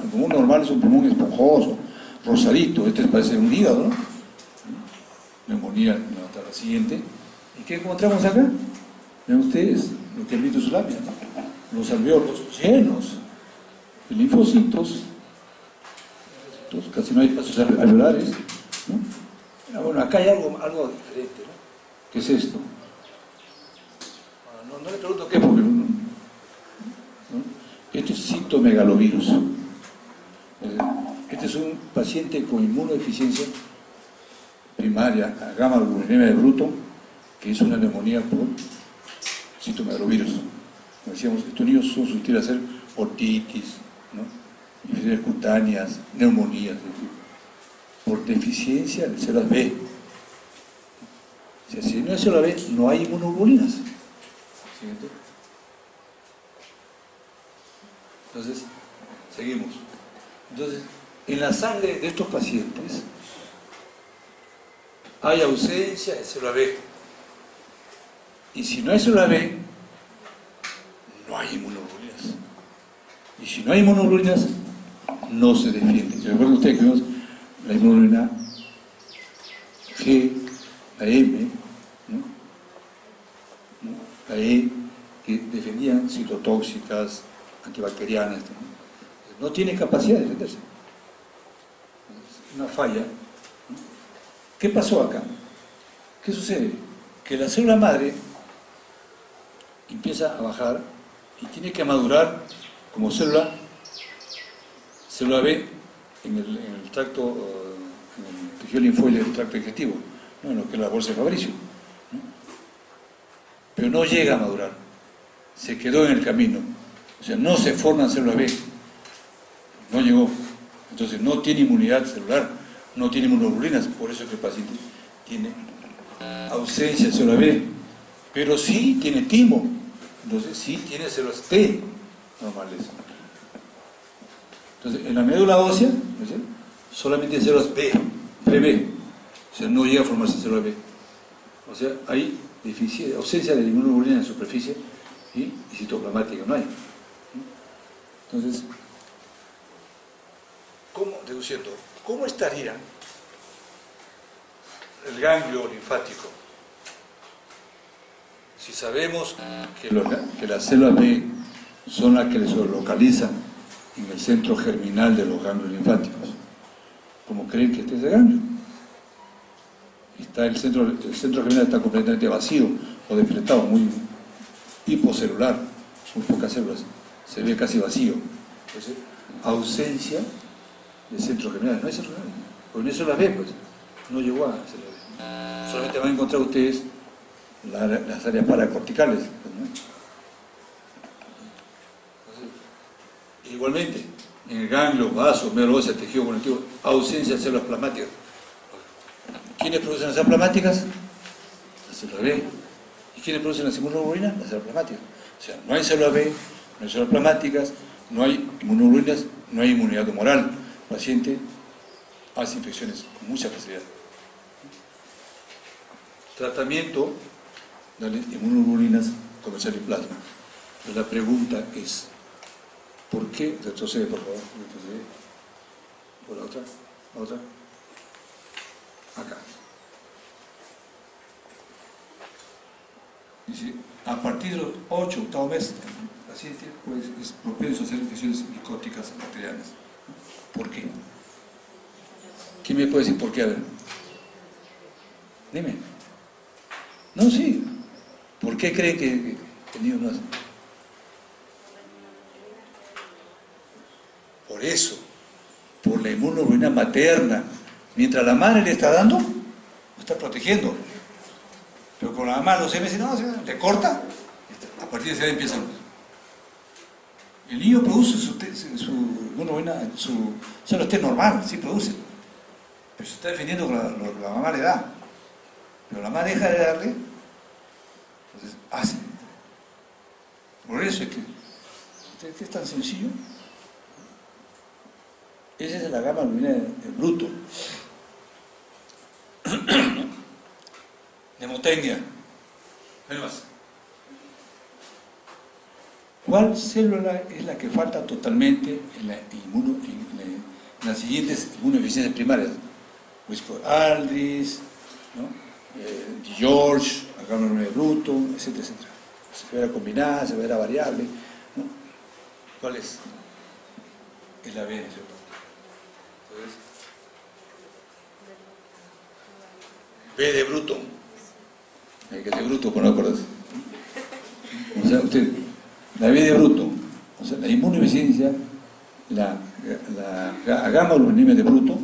pulmón normal es un pulmón esponjoso, rosadito. Este parece un hígado, ¿no? Neumonía, la siguiente. ¿Y qué encontramos acá? Vean ustedes lo que han visto en su lápida, ¿no? Los alveolos llenos de linfocitos, casi no hay espacios alveolares, ¿no? Bueno, acá hay algo diferente, ¿no? ¿Qué es esto? No le pregunto qué, porque ¿no? Esto es citomegalovirus. Este es un paciente con inmunodeficiencia primaria, agamaglobulinemia de Bruton, que es una neumonía por citomegalovirus. Como decíamos, estos niños son susceptibles a hacer otitis, ¿no? Infecciones cutáneas, neumonías, por deficiencia de células B. O sea, si no hay célula B, no hay inmunoglobulinas. Siguiente. Entonces, seguimos. Entonces, en la sangre de estos pacientes hay ausencia de célula B. Y si no hay célula B, no hay inmunoglobulinas. Y si no hay inmunoglobulinas, no se defiende. Recuerden ustedes que vimos la inmunoglobulina G, la M, ¿no? La E, que defendían citotóxicas, antibacterianas, no tiene capacidad de defenderse. Una falla, ¿no? ¿Qué pasó acá? ¿Qué sucede? Que la célula madre empieza a bajar y tiene que madurar como célula B en el tracto, en el tejido linfoide del tracto digestivo, ¿no? En lo que es la bolsa de Fabricio, ¿no? Pero no llega a madurar, se quedó en el camino, o sea, no se forman células B, no llegó, entonces no tiene inmunidad celular, no tiene inmunoglobulinas, por eso que el paciente tiene ausencia de célula B, pero sí tiene timo, entonces sí tiene células T normales. Entonces, en la médula ósea, ¿no? Solamente células B, pre-B, o sea, no llega a formarse célula B. O sea, hay ausencia de inmunoglobulina en superficie y citoplasmática no hay. Entonces, deduciendo, ¿cómo estaría el ganglio linfático? Si sabemos que las células B son las que se localizan en el centro germinal de los ganglios linfáticos. como creen que este es el ganglio. El centro germinal está completamente vacío o despletado, muy hipocelular, muy pocas células, se ve casi vacío. Entonces, ausencia de centro germinal, no hay centro germinal, porque eso las ve, pues, no llegó a centro germinal. Solamente van a encontrar ustedes las áreas paracorticales, ¿no? Entonces, igualmente, en el ganglio, vaso, médula ósea, tejido conectivo, ausencia de células plasmáticas. ¿Quiénes producen las células plasmáticas? La célula B. ¿Y quiénes producen las inmunoglobulinas? Las células plasmáticas. O sea, no hay células B, no hay células plasmáticas, no hay inmunoglobulinas, no hay inmunidad tumoral. El paciente hace infecciones con mucha facilidad. Tratamiento de inmunoglobulinas, comercial y plasma. Pero la pregunta es, ¿por qué? Retrocede, por favor. Retrocede. Por la otra. La otra. Acá. Dice, a partir del 8 octavo mes, el paciente pues, es propenso a hacer infecciones micóticas bacterianas. ¿Por qué? ¿Quién me puede decir por qué? A ver. Dime. No, sí. ¿Por qué cree que el niño no hace? Por eso. Por la inmunoglobulina materna. Mientras la madre le está dando, lo está protegiendo. Pero con la mamá los 6 meses, no, le corta, a partir de esa edad empiezan. El niño produce su inmunoglobulina, su T normal, sí produce. Pero se está defendiendo con lo que la mamá le da. Pero la mamá deja de darle, entonces hace. Por eso es que es tan sencillo. Esa es la gama globulina de bruto. Nemotecnia. Ven más. ¿Cuál célula es la que falta totalmente en las siguientes inmunodeficiencias primarias? Whisper-Aldrich, ¿no? George, la gama globulina de bruto, etcétera, etcétera. Severa combinada, severa variable, ¿no? ¿Cuál es? Es la B, ¿cierto? Entonces, B de bruto. Hay que ser bruto por no acordarse. O sea, usted, la B de bruto, o sea, la inmunodeficiencia, la gamma globulinemia de bruto,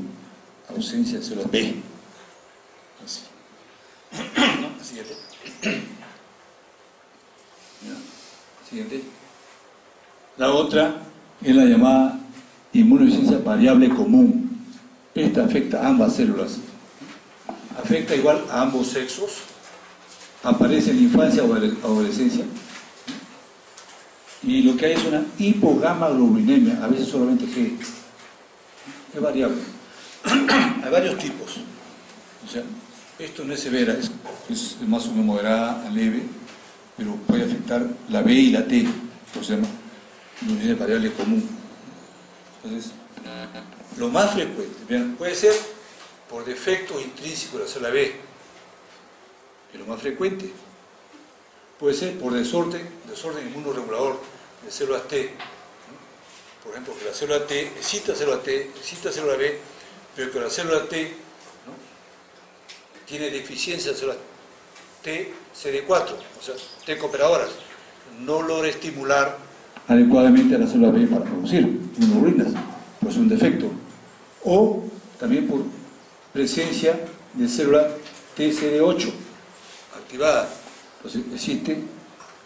ausencia de células B. Así. ¿No? Siguiente. Siguiente. La otra es la llamada inmunodeficiencia variable común. Esta afecta a ambas células. Afecta igual a ambos sexos. Aparece en la infancia o adolescencia. Y lo que hay es una hipogamaglobulinemia, a veces solamente G. Es variable. Hay varios tipos. O sea, esto no es severa, es más o menos moderada a leve, pero puede afectar la B y la T, por se llama inmunodeficiencia variable común. Entonces, lo más frecuente, vean, puede ser por defecto intrínseco de la célula B, que es lo más frecuente. Puede ser por desorden inmunoregulador de células T, ¿no? Por ejemplo, que la célula T excita célula T, excita célula B, pero que la célula T, ¿no? Tiene deficiencia de células T CD4, o sea, T cooperadoras, no logra estimular adecuadamente a la célula B para producir inmunoglobulinas, pues es un defecto. O también por presencia de célula TCD8 activada. Entonces existe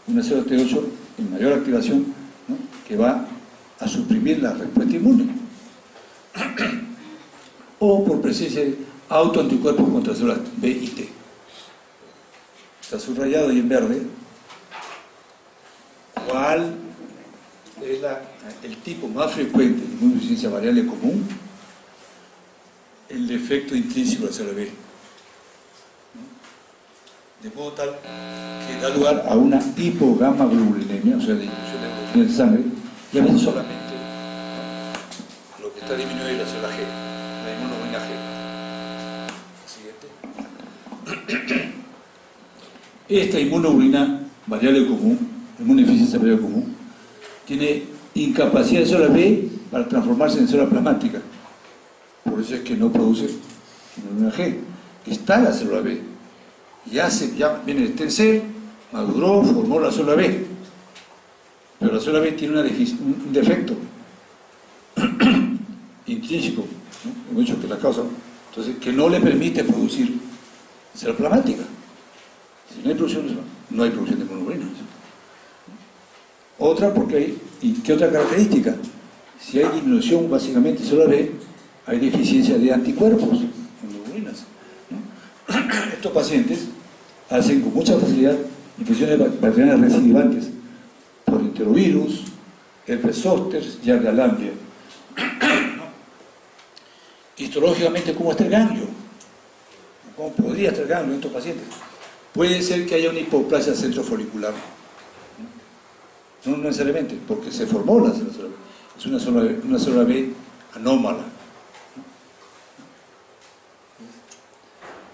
una célula T8 en mayor activación, ¿no? Que va a suprimir la respuesta inmune. O por presencia de autoanticuerpos contra células B y T. Está subrayado ahí en verde cuál es el tipo más frecuente de inmunodeficiencia variable común, el defecto intrínseco de la célula B. De modo tal que da lugar a una hipogamaglobulinemia, o sea, de disminución de globulina de sangre, y a veces solamente, ¿no? Lo que está disminuido es la célula G, la inmunoglobulina G. Siguiente. Esta inmunoglobulina variable común, inmunodeficiencia variable común, tiene incapacidad de célula B para transformarse en célula plasmática. Por eso es que no produce hemoglobina G. Está la célula B. Ya viene el stem cell, maduró, formó la célula B. Pero la célula B tiene un defecto intrínseco, ¿no? Hemos dicho que la causa, entonces, que no le permite producir célula plasmática. Si no hay producción, no hay producción de hemoglobina. Otra, porque hay, ¿y qué otra característica? Si hay disminución básicamente de célula B, hay deficiencia de anticuerpos, hemoglobinas, ¿no? Estos pacientes hacen con mucha facilidad infecciones bacterianas recidivantes por enterovirus, herpes zóster, Giardia lamblia. Histológicamente, ¿cómo está el ganglio? ¿Cómo podría estar el ganglio en estos pacientes? Puede ser que haya una hipoplasia centrofolicular. No necesariamente, porque se formó la célula B. Es una célula B anómala.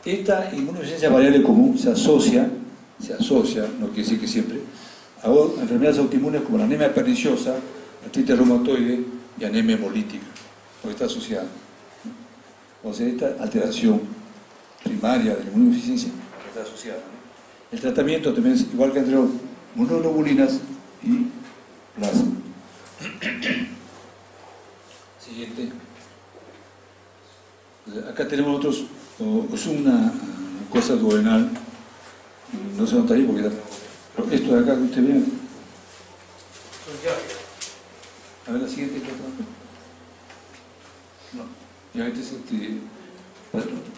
Esta inmunodeficiencia variable común se asocia, no quiere decir que siempre, a enfermedades autoinmunes como la anemia perniciosa, artritis reumatoide y anemia hemolítica, porque está asociada. O sea, esta alteración primaria de la inmunodeficiencia está asociada, ¿no? El tratamiento también es igual que anterior, monoglobulinas y plasma. Siguiente. Acá tenemos otros, es una cosa duodenal, no se nota ahí porque está, pero esto de acá que usted ve, a ver la siguiente. No, ya este es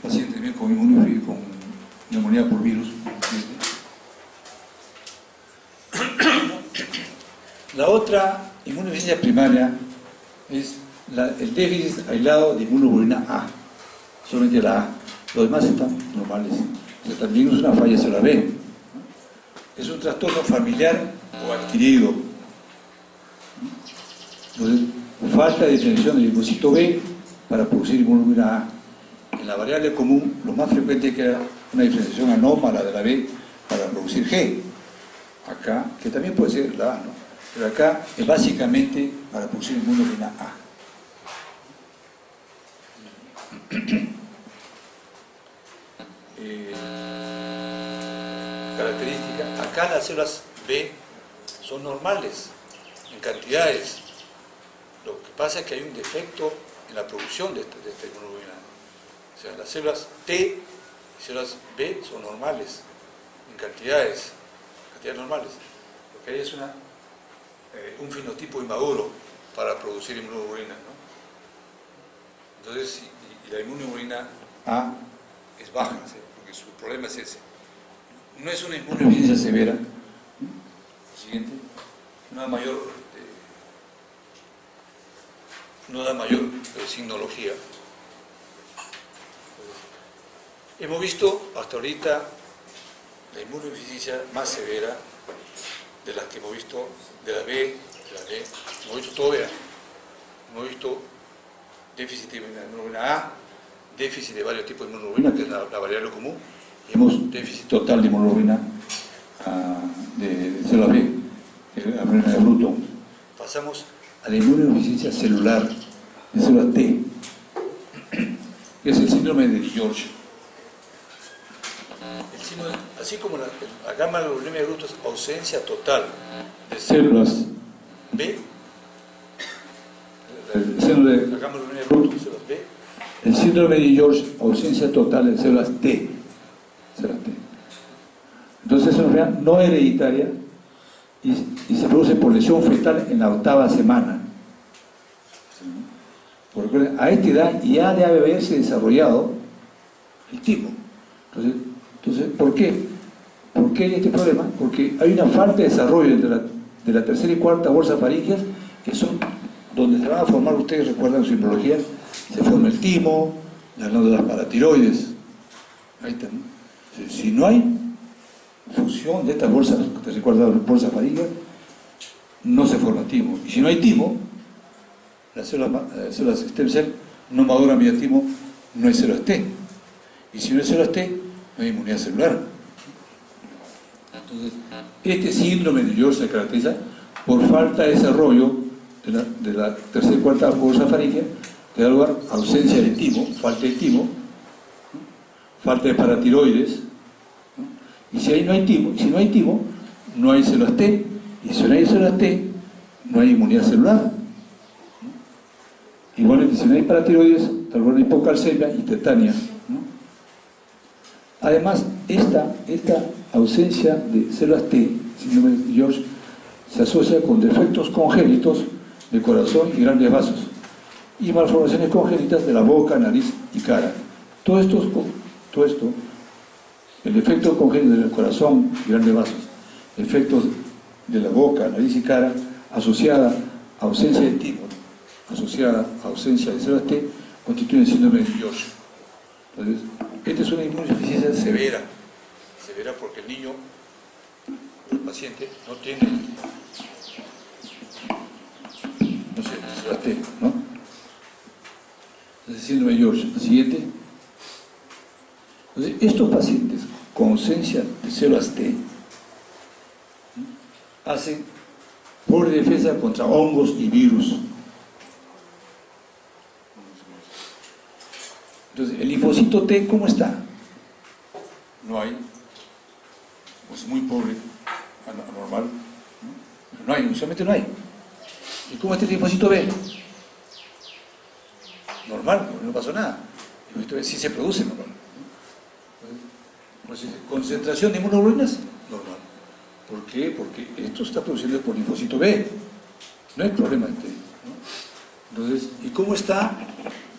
paciente también con inmunodeficiencia, con neumonía por virus. La otra inmunodeficiencia primaria es el déficit aislado de inmunoglobulina A, solamente la A, los demás están normales. O sea, también es una falla celular B. Es un trastorno familiar o adquirido. Entonces, falta de definición del linfocito B para producir inmunoglobulina A. En la variable común, lo más frecuente es que haya una diferenciación anómala de la B para producir G. Acá, que también puede ser la A, ¿no? Pero acá es básicamente para producir inmunoglobulina A. Característica, acá las células B son normales en cantidades. Lo que pasa es que hay un defecto en la producción de esta inmunoglobulina. O sea, las células T y células B son normales en cantidades normales. Lo que hay es un fenotipo inmaduro para producir inmunoglobulina, ¿no? Entonces, y la inmunoglobulina A es baja, ¿sí? Porque su problema es ese. No es una inmunodeficiencia severa. Siguiente. No da mayor signología. Hemos visto hasta ahorita la inmunodeficiencia más severa de las que hemos visto, de la B, hemos visto todo B. Hemos visto déficit de inmunoglobulina A, déficit de varios tipos de inmunoglobulina, que es la variable común, y hemos déficit total de inmunoglobulina de célula B, que es la primera de Bruton. Pasamos a la inmunodeficiencia celular de célula T, que es el síndrome de George. Así como la gamma globulinemia de Bruton es ausencia total de células B, la gamma globulinemia de Bruton, células B, el síndrome de George, ausencia total de células T. Entonces es una enfermedad no hereditaria y se produce por lesión fetal en la 8ª semana. Porque a esta edad ya debe haberse desarrollado el timo. Entonces, ¿por qué? ¿Por qué hay este problema? Porque hay una falta de desarrollo de la tercera y cuarta bolsa faríngeas, que son donde se van a formar, ustedes recuerdan su inmunología, se forma el timo, las glándulas paratiroides. Ahí está, ¿no? Si no hay fusión de estas bolsas, tercera y cuarta bolsa faríngeas, no se forma timo. Y si no hay timo, las células stem cell no maduran vía timo, no hay células T. Y si no hay células T, no hay inmunidad celular. Entonces, este síndrome de George se caracteriza por falta de desarrollo de la tercera y cuarta bolsa faríngea, te da lugar a ausencia de timo, falta de timo, ¿no? Falta de paratiroides, ¿no? Y si ahí no hay timo, si no hay timo, no hay células T, y si no hay células T, no hay inmunidad celular, ¿no? Igualmente, si no hay paratiroides, tal vez hay hipocalcemia y tetania, ¿no? Además, esta ausencia de células T, síndrome de George, se asocia con defectos congénitos del corazón y grandes vasos, y malformaciones congénitas de la boca, nariz y cara. Todo esto, el defecto congénito del corazón y grandes vasos, efectos de la boca, nariz y cara, asociada a ausencia de timo, asociada a ausencia de células T, constituyen síndrome de George. Entonces, esta es una inmunodeficiencia severa porque el niño, el paciente, no tiene, células T, ¿no? Entonces, síndrome de George. La siguiente. Entonces, estos pacientes con ausencia de células T hacen pobre defensa contra hongos y virus. Entonces, el linfocito T, ¿cómo está? No hay, pues muy pobre, anormal, ¿no? No hay, usualmente no hay. ¿Y cómo está el linfocito B? Normal, no pasó nada. El linfocito B sí se produce normal, ¿no? Pues, concentración de inmunoglobulinas, normal. ¿Por qué? Porque esto está producido por linfocito B. No hay problema, ¿no? Entonces, ¿y cómo está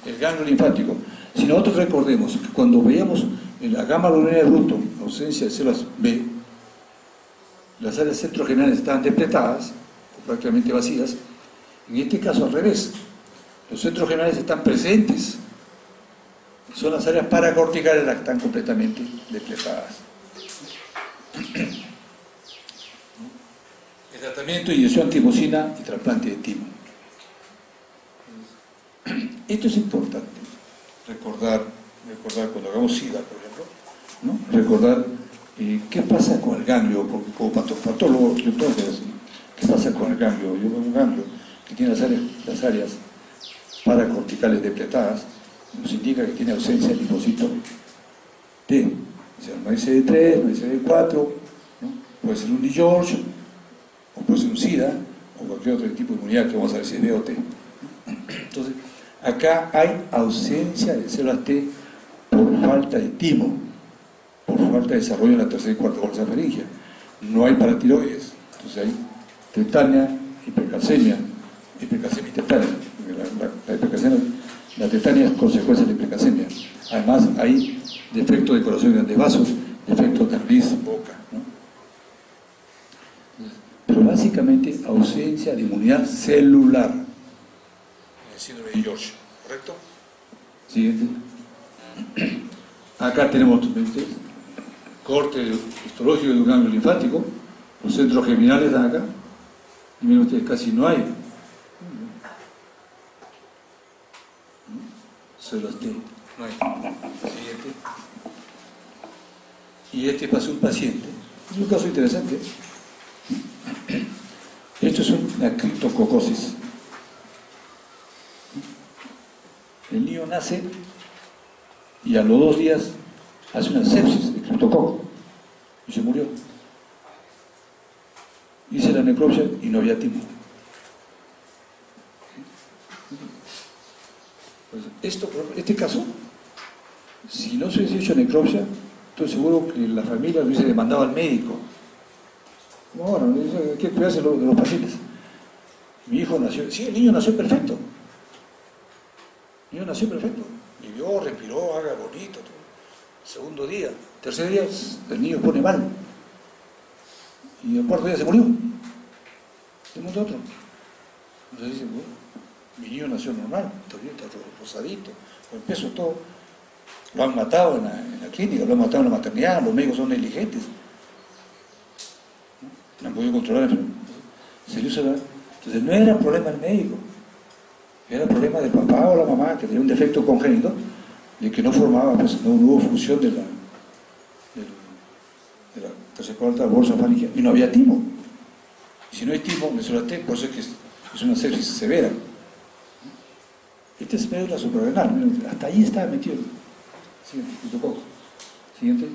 el ganglio linfático? Si nosotros recordemos que cuando veíamos en la gamma globulina de Bruto, ausencia de células B, las áreas centrogenales estaban depletadas, o prácticamente vacías. En este caso al revés, los centrogenales están presentes, son las áreas paracorticales las que están completamente depletadas. El tratamiento, inyección antimocina y trasplante de timo. Esto es importante, recordar cuando hagamos SIDA, por ejemplo, ¿no? Recordar qué pasa con el ganglio, porque como patólogo yo tengo que decir, ¿qué pasa con el ganglio? Yo veo un ganglio que tiene las áreas paracorticales depletadas, nos indica que tiene ausencia de linfocito T, o sea, no hay CD3, no hay CD4, ¿no? Puede ser un George, o puede ser un SIDA, o cualquier otro tipo de inmunidad que vamos a ver si es B o T. Entonces, acá hay ausencia de células T por falta de timo, por falta de desarrollo en la tercera y cuarta bolsa faríngea. No hay paratiroides, entonces hay tetania, hipercalcemia y tetania. La tetania es consecuencia de hipercalcemia. Además, hay defecto de corazón y grandes vasos, defecto de nariz, boca, ¿no? Pero básicamente ausencia de inmunidad celular. El síndrome de George, ¿correcto? Siguiente. Acá tenemos corte histológico de un ganglio linfático, los centros germinales están acá, y miren ustedes, casi no hay células T, no hay. Siguiente. Y este pasó un paciente, es un caso interesante. Esto es una criptococosis. El niño nace y a los 2 días hace una sepsis de criptococo y se murió. Hice la necropsia y no había timo. Pues este caso, si no se hubiese hecho necropsia, estoy seguro que la familia lo hubiese demandado al médico. Bueno, hay que cuidarse de los pacientes. Mi hijo nació, sí, el niño nació perfecto. El niño nació perfecto. Vivió, respiró, haga bonito. Todo. Segundo día, tercer día, el niño pone mal. Y el cuarto día se murió. Se murió otro. Entonces dicen, bueno, mi niño nació normal, todavía está todo rosadito, con el peso todo. Lo han matado en la clínica, lo han matado en la maternidad, los médicos son negligentes. No han podido controlar la enfermedad. Entonces no era problema del médico, era problema del papá o la mamá que tenía un defecto congénito de que no formaba, pues no hubo función de la tercera cuarta bolsa faríngea y no había timo. Y si no hay timo, me T, por eso es que es una sepsis severa. Esta es médula suprarrenal, hasta ahí estaba metido. Siguiente, justo poco. Siguiente.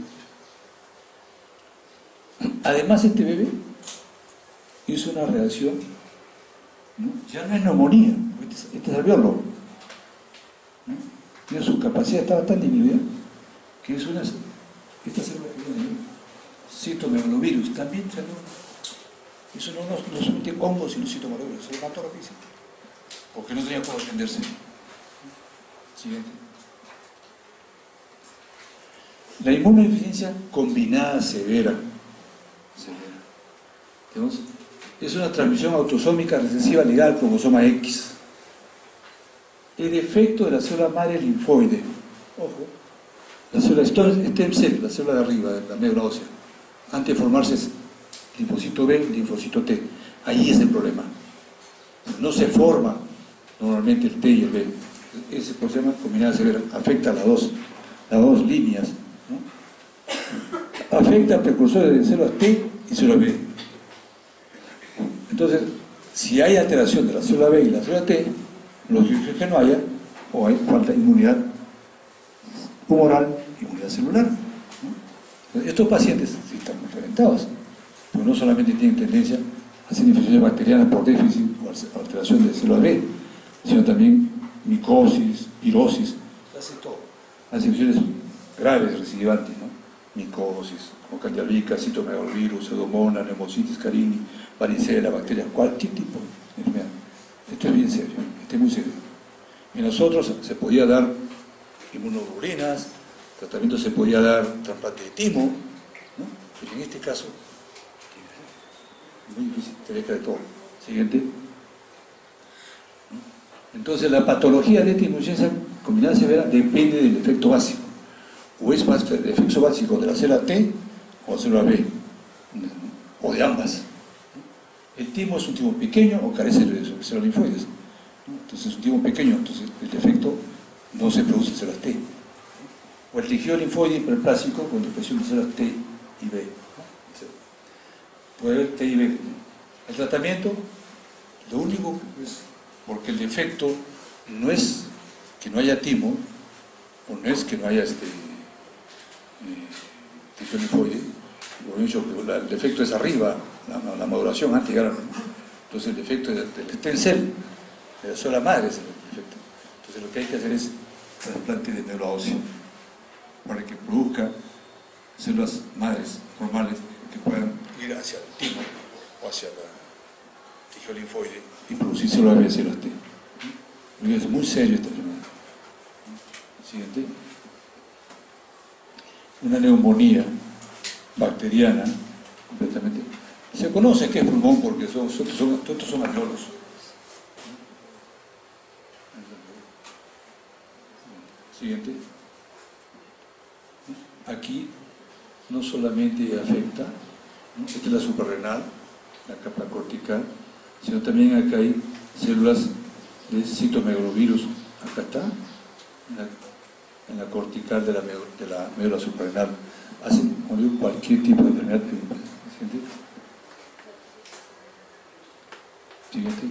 Además, este bebé hizo una reacción, ¿no? Ya no es neumonía, este es alveolo, ¿no? Ya su capacidad estaba tan disminuida que es una, esta célula que viene ahí, citomegalovirus, también salió. Eso no solamente hongos, sino citomegalovirus, se lo mató lo que dice, porque no tenía cómo defenderse. Siguiente. La inmunodeficiencia combinada severa. ¿Tenemos? Es una transmisión autosómica recesiva ligada al cromosoma X. El defecto de la célula madre linfoide. Ojo, la célula stem cell, la célula de arriba de la médula ósea, antes de formarse es linfocito B, linfocito T. Ahí es el problema. No se forma normalmente el T y el B. Ese problema combinada severa afecta a las dos líneas, ¿no? Afecta a precursores de células T y células B. Entonces, si hay alteración de la célula B y la célula T, lo que es que no haya, o hay falta de inmunidad humoral, inmunidad celular, ¿no? Estos pacientes sí están enfrentados, pero no solamente tienen tendencia a hacer infecciones bacterianas por déficit o alteración de célula B, sino también micosis, virosis, hace todo. Las infecciones graves recidivantes, ¿no? Micosis, como candialbica, citomegalovirus, pseudomonas, neumocitis carini, varicela, bacterias, cualquier tipo de enfermedad. Esto es bien serio, esto es muy serio. En nosotros se podía dar inmunoglobulinas, tratamiento se podía dar trasplante de timo, ¿no? Pero en este caso, es muy difícil, te deja de todo. Siguiente. Entonces, la patología de esta inmunodeficiencia combinada severa depende del efecto básico. O es más el efecto básico de la célula T o la célula B, o de ambas. El timo es un timo pequeño o carece de células linfoides. Entonces es un timo pequeño, entonces el defecto no se produce en células T. O el tejido linfoide hiperplásico con expresión de células T y B. Puede haber T y B. El tratamiento, lo único es, porque el defecto no es que no haya timo, o no es que no haya tejido linfoide, como he dicho, el defecto es arriba, la maduración antes de llegar a... Entonces el defecto del stem cell, de la célula madre es el defecto. Entonces lo que hay que hacer es trasplante de médula ósea para que produzca células madres normales que puedan ir hacia el timo o hacia el tejido linfoide y producir células B y células T. Es muy serio esta enfermedad. Siguiente. Una neumonía bacteriana completamente. Se conoce que es pulmón porque todos son alveolos. Siguiente. Aquí no solamente afecta, ¿no? Esta es la suprarrenal, la capa cortical, sino también acá hay células de citomegalovirus. Acá está, en la cortical de la médula suprarrenal. Hacen cualquier tipo de enfermedad. Siguiente. Siguiente.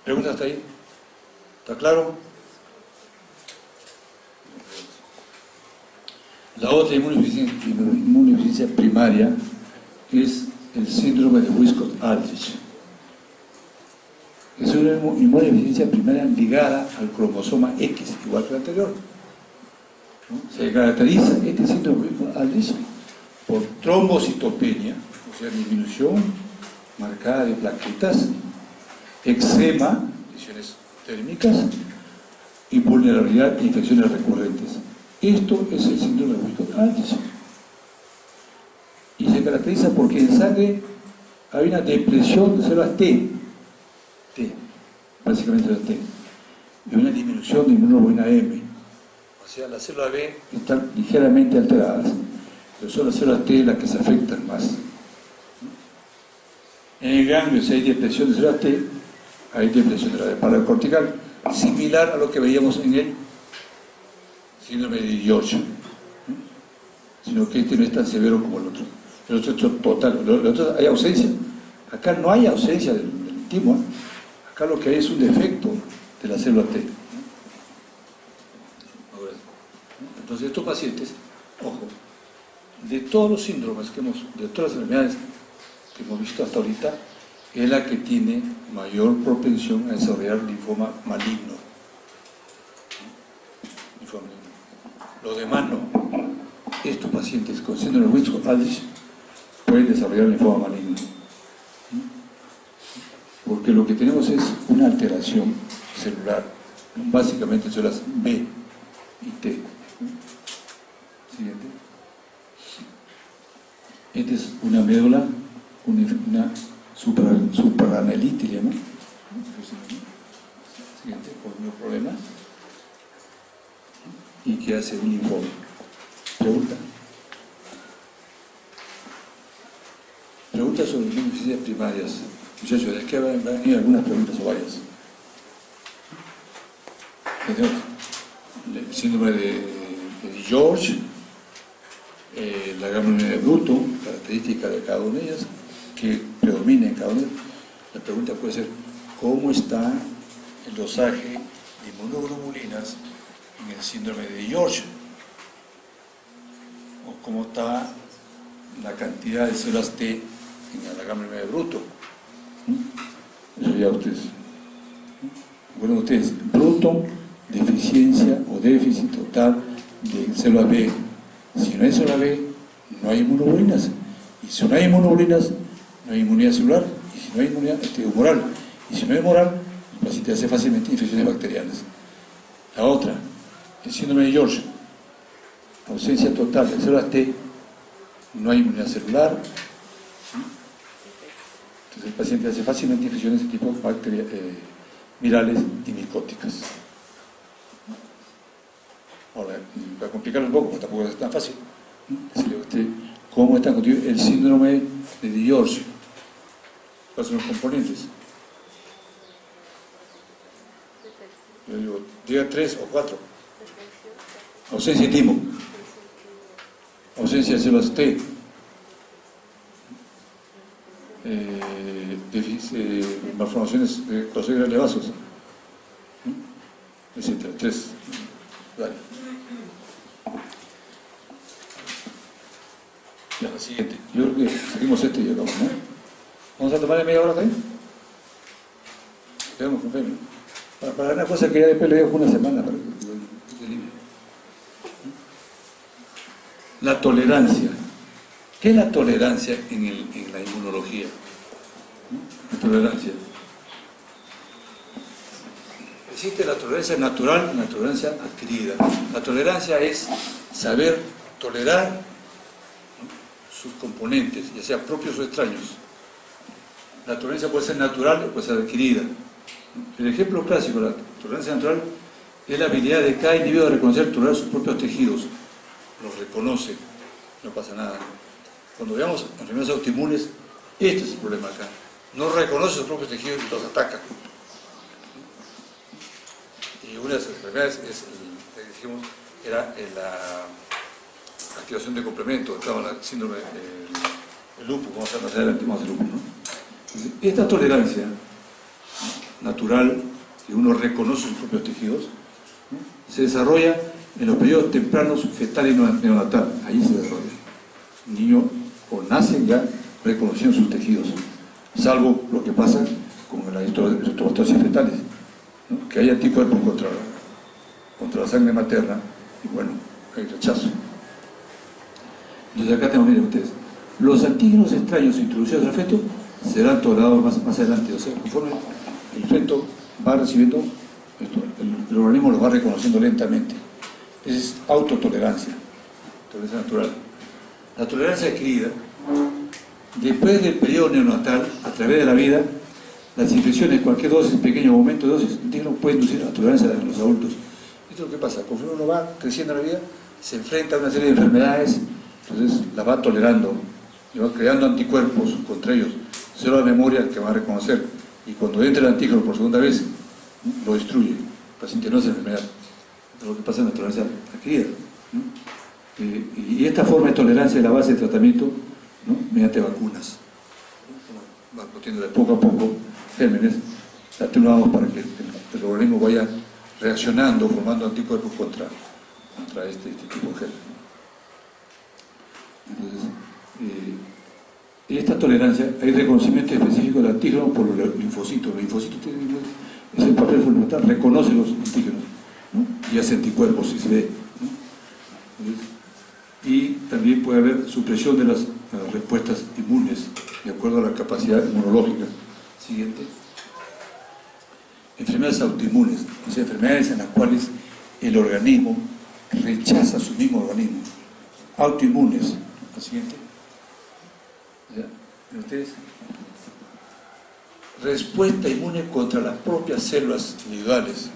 ¿Preguntas hasta ahí? ¿Está claro? La otra inmunodeficiencia primaria es el síndrome de Wiskott-Aldrich. Es una inmunodeficiencia primaria ligada al cromosoma X, igual que la anterior, ¿no? Se caracteriza este síndrome de Wiskott-Aldrich por trombocitopenia, o sea, disminución marcada de plaquetas, eczema, lesiones térmicas y vulnerabilidad a infecciones recurrentes. Esto es el síndrome de Wiskott-Aldrich. Y se caracteriza porque en sangre hay una depresión de células T, básicamente células T, y una disminución de inmunoglobulina M. O sea, las células B están ligeramente alteradas, pero son las células T las que se afectan más. En el ganglio, si hay depresión de células T, hay depresión de la espalda cortical, similar a lo que veíamos en el síndrome de George, sino que este no es tan severo como el otro. El otro es total, el otro hay ausencia. Acá no hay ausencia del timo, Acá lo que hay es un defecto de la célula T. Entonces estos pacientes, ojo, de todos los síndromes de todas las enfermedades que hemos visto hasta ahorita, es la que tiene mayor propensión a desarrollar linfoma maligno. Los demás no. Estos pacientes con síndrome de Winslow-Aldrich pueden desarrollar linfoma maligno. Porque lo que tenemos es una alteración celular, básicamente células B y T. Siguiente. Esta es una médula, una supranelítica, ¿no? Siguiente, por un problema. Y que hace un linfoma. Pregunta. Preguntas sobre insuficiencias primarias. Muchachos, ¿de qué van a venir algunas preguntas o varias? El síndrome de George, la gama de Bruto, característica de cada una de ellas, que predomina en cada una. La pregunta puede ser, ¿cómo está el dosaje de inmunoglobulinas en el síndrome de George? ¿O cómo está la cantidad de células T en la gama de Bruto? Eso ya ustedes. Bueno, ustedes, Bruto, deficiencia o déficit total de célula B. Si no hay célula B, no hay inmunoglobulinas. Y si no hay inmunoglobulinas, no hay inmunidad celular. Y si no hay inmunidad humoral. Y si no hay humoral, el paciente hace fácilmente infecciones bacterianas. La otra, el síndrome de George, ausencia total de células T, no hay inmunidad celular. Entonces el paciente hace fácilmente infecciones de tipo virales y micóticas. Ahora, para complicarlo un poco, porque tampoco es tan fácil, decirle a usted cómo está constituido el síndrome de George. ¿Cuáles son los componentes? Yo digo, diga 3 o 4. Ausencia de timo, ausencia de células T, malformaciones de clostridiales de vasos, etc. 3. Vale. Ya, la siguiente. Yo creo que seguimos este y acabamos, ¿no? ¿Vamos a tomar media hora también? Quedamos con premio. Para una cosa que ya después le dejo una semana para que se libre. La tolerancia. ¿Qué es la tolerancia en la inmunología? La tolerancia. Existe la tolerancia natural y la tolerancia adquirida. La tolerancia es saber tolerar sus componentes, ya sea propios o extraños. La tolerancia puede ser natural o puede ser adquirida. El ejemplo clásico de la tolerancia natural es la habilidad de cada individuo de reconocer y tolerar sus propios tejidos. Los reconoce, no pasa nada. Cuando veamos enfermedades autoinmunes, este es el problema acá. No reconoce sus propios tejidos y los ataca. Y una de las enfermedades era la activación de complemento, estaba el síndrome del lupus, vamos a hablar adelante más del lupus, ¿no? Entonces, esta tolerancia natural, que uno reconoce sus propios tejidos, ¿no?, se desarrolla en los periodos tempranos fetal y neonatal. Ahí se desarrolla. El niño o nace ya reconociendo sus tejidos, salvo lo que pasa con la eritrocitosis fetales, ¿no?, que hay anticuerpos contra la sangre materna y bueno, hay rechazo. Entonces acá tenemos, miren ustedes, los antígenos extraños introducidos al feto serán tolerados más adelante, o sea, conforme el feto va recibiendo esto, el organismo lo va reconociendo lentamente. Esa es autotolerancia, tolerancia natural. La tolerancia adquirida, después del periodo neonatal, a través de la vida, las infecciones, cualquier dosis, pequeño aumento de dosis, antígenos puede inducir a la tolerancia en los adultos. Esto es lo que pasa, conforme uno va creciendo en la vida, se enfrenta a una serie de enfermedades, entonces la va tolerando, y va creando anticuerpos contra ellos, células de memoria que va a reconocer, y cuando entra el antígeno por segunda vez, lo destruye, el paciente no hace enfermedad. Esto es lo que pasa en la tolerancia adquirida, ¿no? Y esta forma de tolerancia es la base de tratamiento, ¿no?, mediante vacunas. Va obteniendo de poco a poco gérmenes atenuados para que el organismo vaya reaccionando, formando anticuerpos contra este tipo de gel. Entonces, esta tolerancia, hay reconocimiento específico del antígeno por los linfocitos. Los linfocitos tienen ese papel fundamental, reconoce los antígenos, ¿no? Y hace anticuerpos, si se ve, ¿no? Entonces, y también puede haber supresión de las respuestas inmunes, de acuerdo a la capacidad inmunológica. Siguiente. Enfermedades autoinmunes, o sea, enfermedades en las cuales el organismo rechaza su mismo organismo. Autoinmunes. La siguiente. ¿Ya? ¿Ustedes? Respuesta inmune contra las propias células individuales.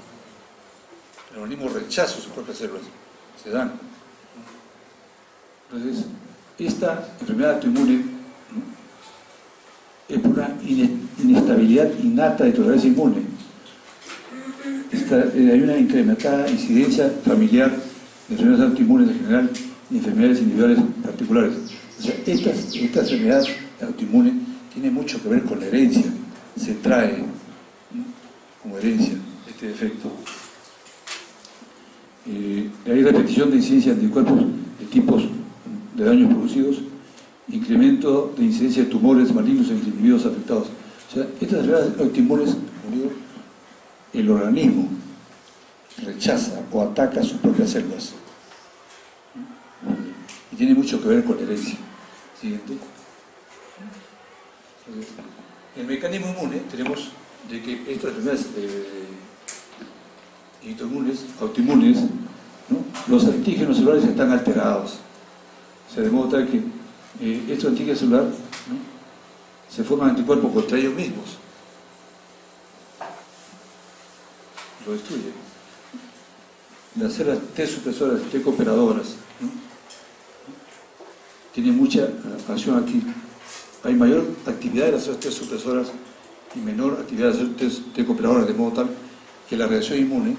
El organismo rechaza sus propias células. Se dan. Entonces, esta enfermedad autoinmune, ¿no?, es por una inestabilidad innata de tolerancia inmune. Hay una incrementada incidencia familiar de enfermedades autoinmunes en general y enfermedades individuales particulares. O sea, esta enfermedad autoinmune tiene mucho que ver con la herencia. Se trae, ¿no?, como herencia este defecto. Hay repetición de incidencia de anticuerpos de tipos de daños producidos, incremento de incidencia de tumores malignos en individuos afectados. O sea, estas enfermedades autoinmunes, como digo, el organismo rechaza o ataca sus propias células. Y tiene mucho que ver con la herencia. Siguiente. Entonces, el mecanismo inmune tenemos de que estas enfermedades autoinmunes, ¿no?, los antígenos celulares están alterados. O sea, de modo tal que estos antígenos celulares, ¿no?, se forman anticuerpos contra ellos mismos. Lo destruyen. Las células T supresoras, T cooperadoras, ¿no?, tienen mucha acción aquí. Hay mayor actividad de las células T supresoras y menor actividad de las células T cooperadoras, de modo tal que la reacción inmune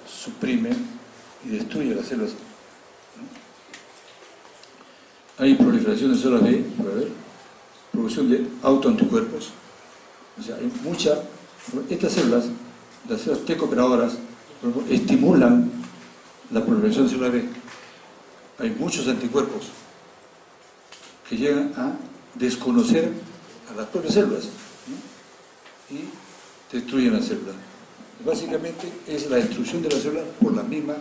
suprime y destruye las células. Hay proliferación de células B, puede haber, producción de autoanticuerpos. O sea, hay mucha. Estas células, las células T cooperadoras, estimulan la proliferación de células B. Hay muchos anticuerpos que llegan a desconocer a las propias células, ¿no?, y destruyen la célula. Básicamente es la destrucción de la célula por la misma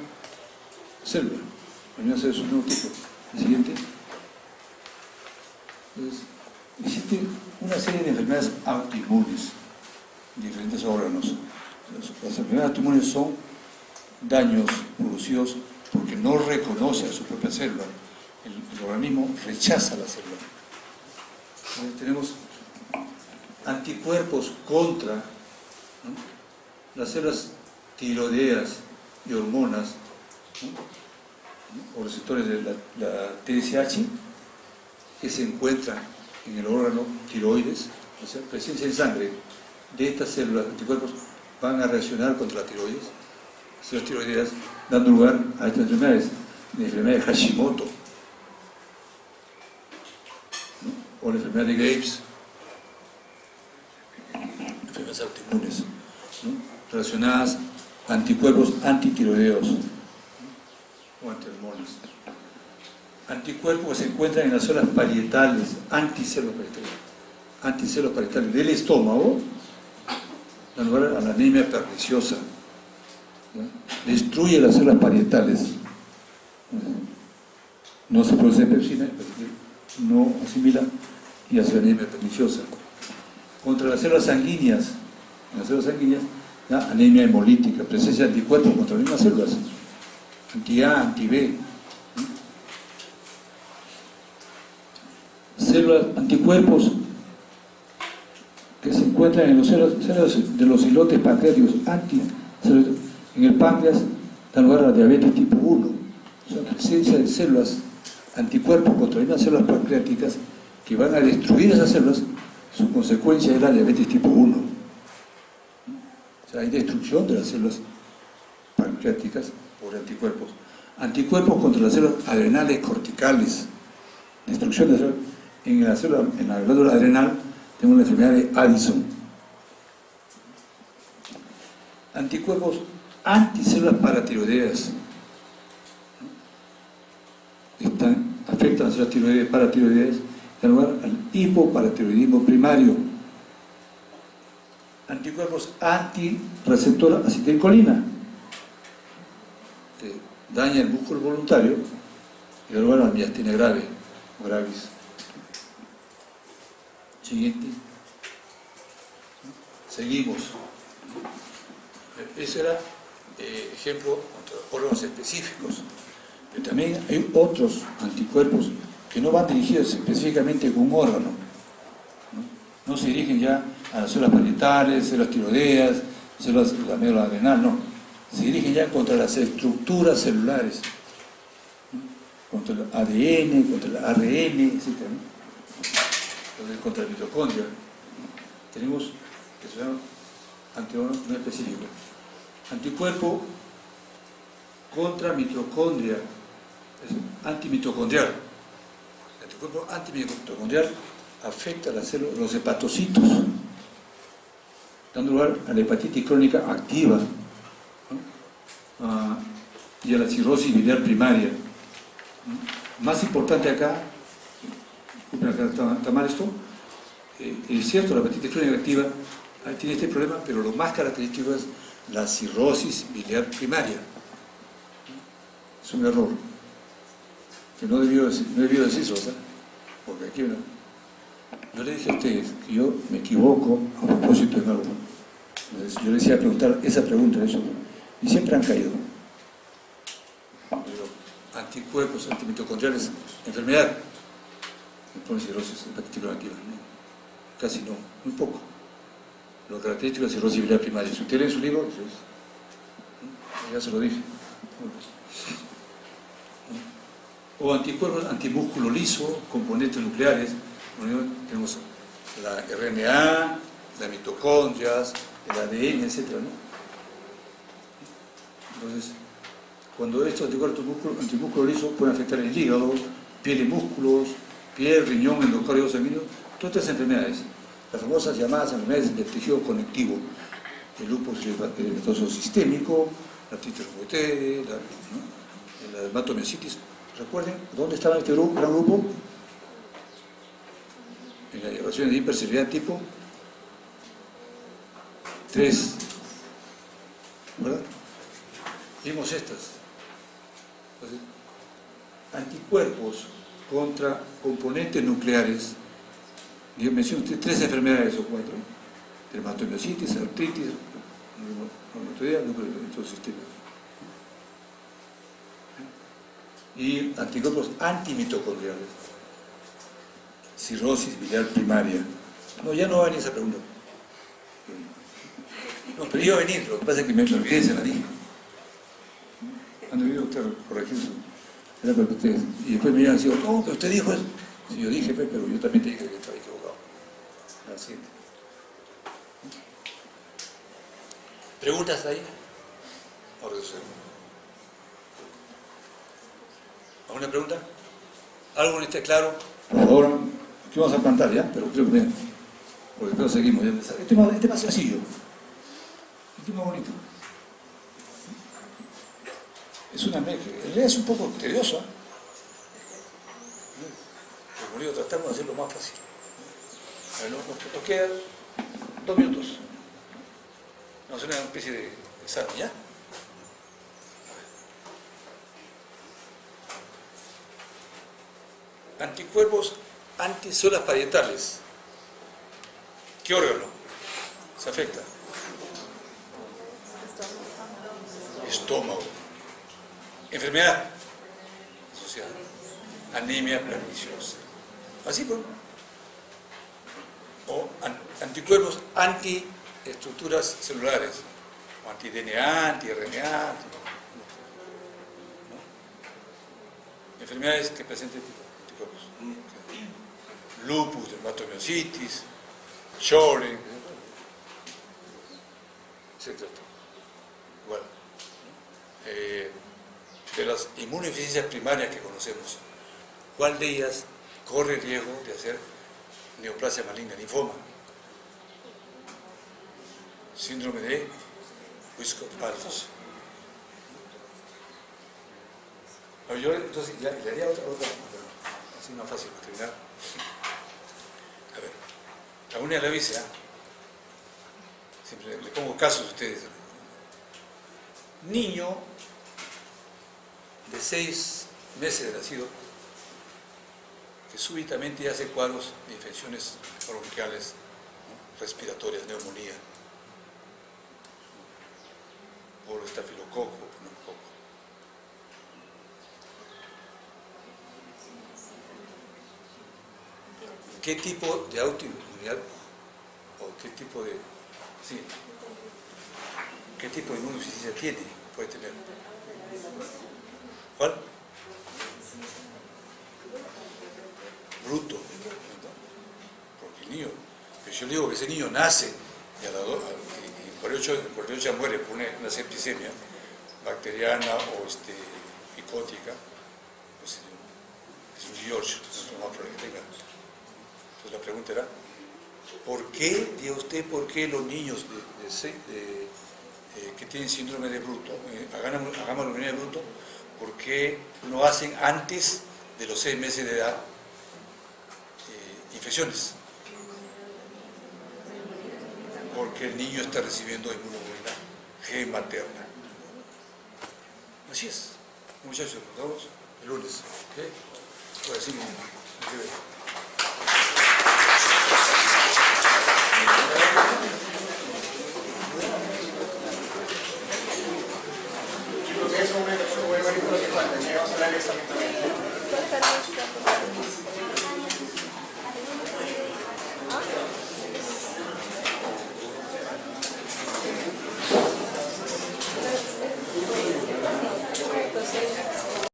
célula. La misma célula es un nuevo tipo. El siguiente. Entonces, existe una serie de enfermedades autoinmunes en diferentes órganos. Las enfermedades autoinmunes son daños producidos porque no reconoce a su propia célula. El organismo rechaza la célula. Entonces, tenemos anticuerpos contra, ¿no?, las células tiroideas y hormonas, ¿no?, o receptores de la TSH, que se encuentran en el órgano tiroides. O sea, presencia en sangre de estas células, anticuerpos, van a reaccionar contra la tiroides, las células tiroideas, dando lugar a estas enfermedades, la enfermedad de Hashimoto, ¿no?, o la enfermedad de Graves, enfermedades autoinmunes, ¿no?, relacionadas a anticuerpos antitiroideos, ¿no?, o antihormonas. Anticuerpos que se encuentran en las células parietales, anticélulas parietales del estómago, dan lugar a la anemia perniciosa, ¿no?, destruye las células parietales, no se produce pepsina, no asimila y hace anemia perniciosa. Contra las células sanguíneas, en las células sanguíneas, ¿ya?, anemia hemolítica, presencia de anticuerpos contra las mismas células, anti-A, anti-B. Células, anticuerpos que se encuentran en las células de los islotes pancreáticos, en el páncreas, dan lugar a la diabetes tipo 1. O sea, la presencia de células, anticuerpos contra las mismas células pancreáticas que van a destruir esas células, su consecuencia es la diabetes tipo 1. O sea, hay destrucción de las células pancreáticas por anticuerpos. Anticuerpos contra las células adrenales corticales, destrucción de células. En la glándula adrenal tenemos la enfermedad de Addison. Anticuerpos anticélulas paratiroideas. Afectan a las células tiroideas, paratiroideas, en lugar al hipoparatiroidismo primario. Anticuerpos antirreceptor acetilcolina, que daña el músculo voluntario y da lugar a la miastenia grave o gravis. Siguiente. Seguimos. Ese era ejemplo contra órganos específicos. Pero también hay otros anticuerpos que no van dirigidos específicamente con un órgano. No se dirigen ya a las células parietales, células tiroideas, células de la médula adrenal, no. Se dirigen ya contra las estructuras celulares, contra el ADN, contra el ARN, etc. Entonces, contra la mitocondria. Tenemos que se llama anticuerpo no específico. Anticuerpo contra mitocondria, es antimitocondrial. El anticuerpo antimitocondrial afecta a las células, los hepatocitos, dando lugar a la hepatitis crónica activa, ¿no? Y a la cirrosis biliar primaria. Más importante acá, disculpen, acá está mal esto, es cierto, la hepatitis crónica activa tiene este problema, pero lo más característico es la cirrosis biliar primaria. Es un error que no debió decirlo, ¿sabes? Porque aquí yo le dije a ustedes que yo me equivoco a propósito en algo. Entonces, yo les iba a preguntar esa pregunta, eso, y siempre han caído. Pero anticuerpos, antimitocondriales, enfermedad, me pone cirrosis hepática activa, ¿no? Casi no, muy poco. Lo característico de la cirrosis biliar primaria. Si usted lee su libro, pues, ya se lo dije. O anticuerpos antimúsculo liso, componentes nucleares. Tenemos la RNA, las mitocondrias, el ADN, etc., ¿no? Entonces, cuando estos anticuerpos antimúsculo liso pueden afectar el hígado, piel y músculos, piel, riñón, endocardio sanguíneo, todas estas enfermedades, las famosas llamadas enfermedades del tejido conectivo, el lupus eritematoso sistémico, la artritis reumatoide, la dermatomiositis. Recuerden, ¿dónde estaba este gran grupo? En las elevaciones de hipersensibilidad tipo 3, ¿verdad? Vimos estas. Entonces, anticuerpos contra componentes nucleares. Yo menciono 3 enfermedades o 4. Dermatomiositis, artritis, reumatoidea, lupus eritematoso sistémico. Y anticuerpos antimitocondriales. Cirrosis biliar primaria. No, ya no va a venir esa pregunta. No, pero iba a venir, lo que pasa es que me olvidé, se la dije. Han debido usted corregir eso. Era para que ustedes. Y después me iban a decir, oh, que usted dijo eso. Sí, yo dije, pero yo también te dije que estaba equivocado. Así. ¿Preguntas ahí? Ahora sí. ¿Alguna pregunta? ¿Algo no esté claro? Por favor, aquí vamos a cantar ya, pero creo que bien. Porque después seguimos. El tema es sencillo. El tema bonito. Es una mezcla. En realidad es un poco tediosa. Pero como digo, tratamos de hacerlo más fácil. Bueno, nos quedan 2 minutos. Vamos a hacer una especie de examen, ¿ya? Anticuerpos anticélulas parietales. ¿Qué órgano se afecta? Estómago. Enfermedad asociada. Anemia perniciosa. Así pues. O anticuerpos antiestructuras celulares. O anti-DNA, anti-RNA. ¿No? Enfermedades que presenten anticuerpos. Lupus, dermatomiositis, Sjögren, etc. Bueno, de las inmunodeficiencias primarias que conocemos, ¿cuál de ellas corre riesgo de hacer neoplasia maligna, linfoma? Síndrome de altos. Yo entonces le haría otra, así más fácil para terminar. A ver, la unidad la dice, siempre le pongo casos a ustedes. Niño de 6 meses de nacido que súbitamente ya hace cuadros de infecciones bronquiales, ¿no?, respiratorias, neumonía, por estafilococo, pneumococo. ¿Qué tipo de autoinmunidad o qué tipo de inmunodeficiencia puede tener? ¿Cuál? Bruto. Porque el niño, pero yo le digo que ese niño nace y por el hecho ya muere por una septicemia bacteriana o picótica, pues es un George, no es lo más probable que tenga. Entonces la pregunta era, ¿por qué, diga usted, por qué los niños que tienen síndrome de Bruto, hagámoslo de Bruto, por qué no hacen antes de los 6 meses de edad infecciones? Porque el niño está recibiendo inmunoglobulina G materna. Así es. Muchachos, nos vemos el lunes. ¿Okay? Ahora sí,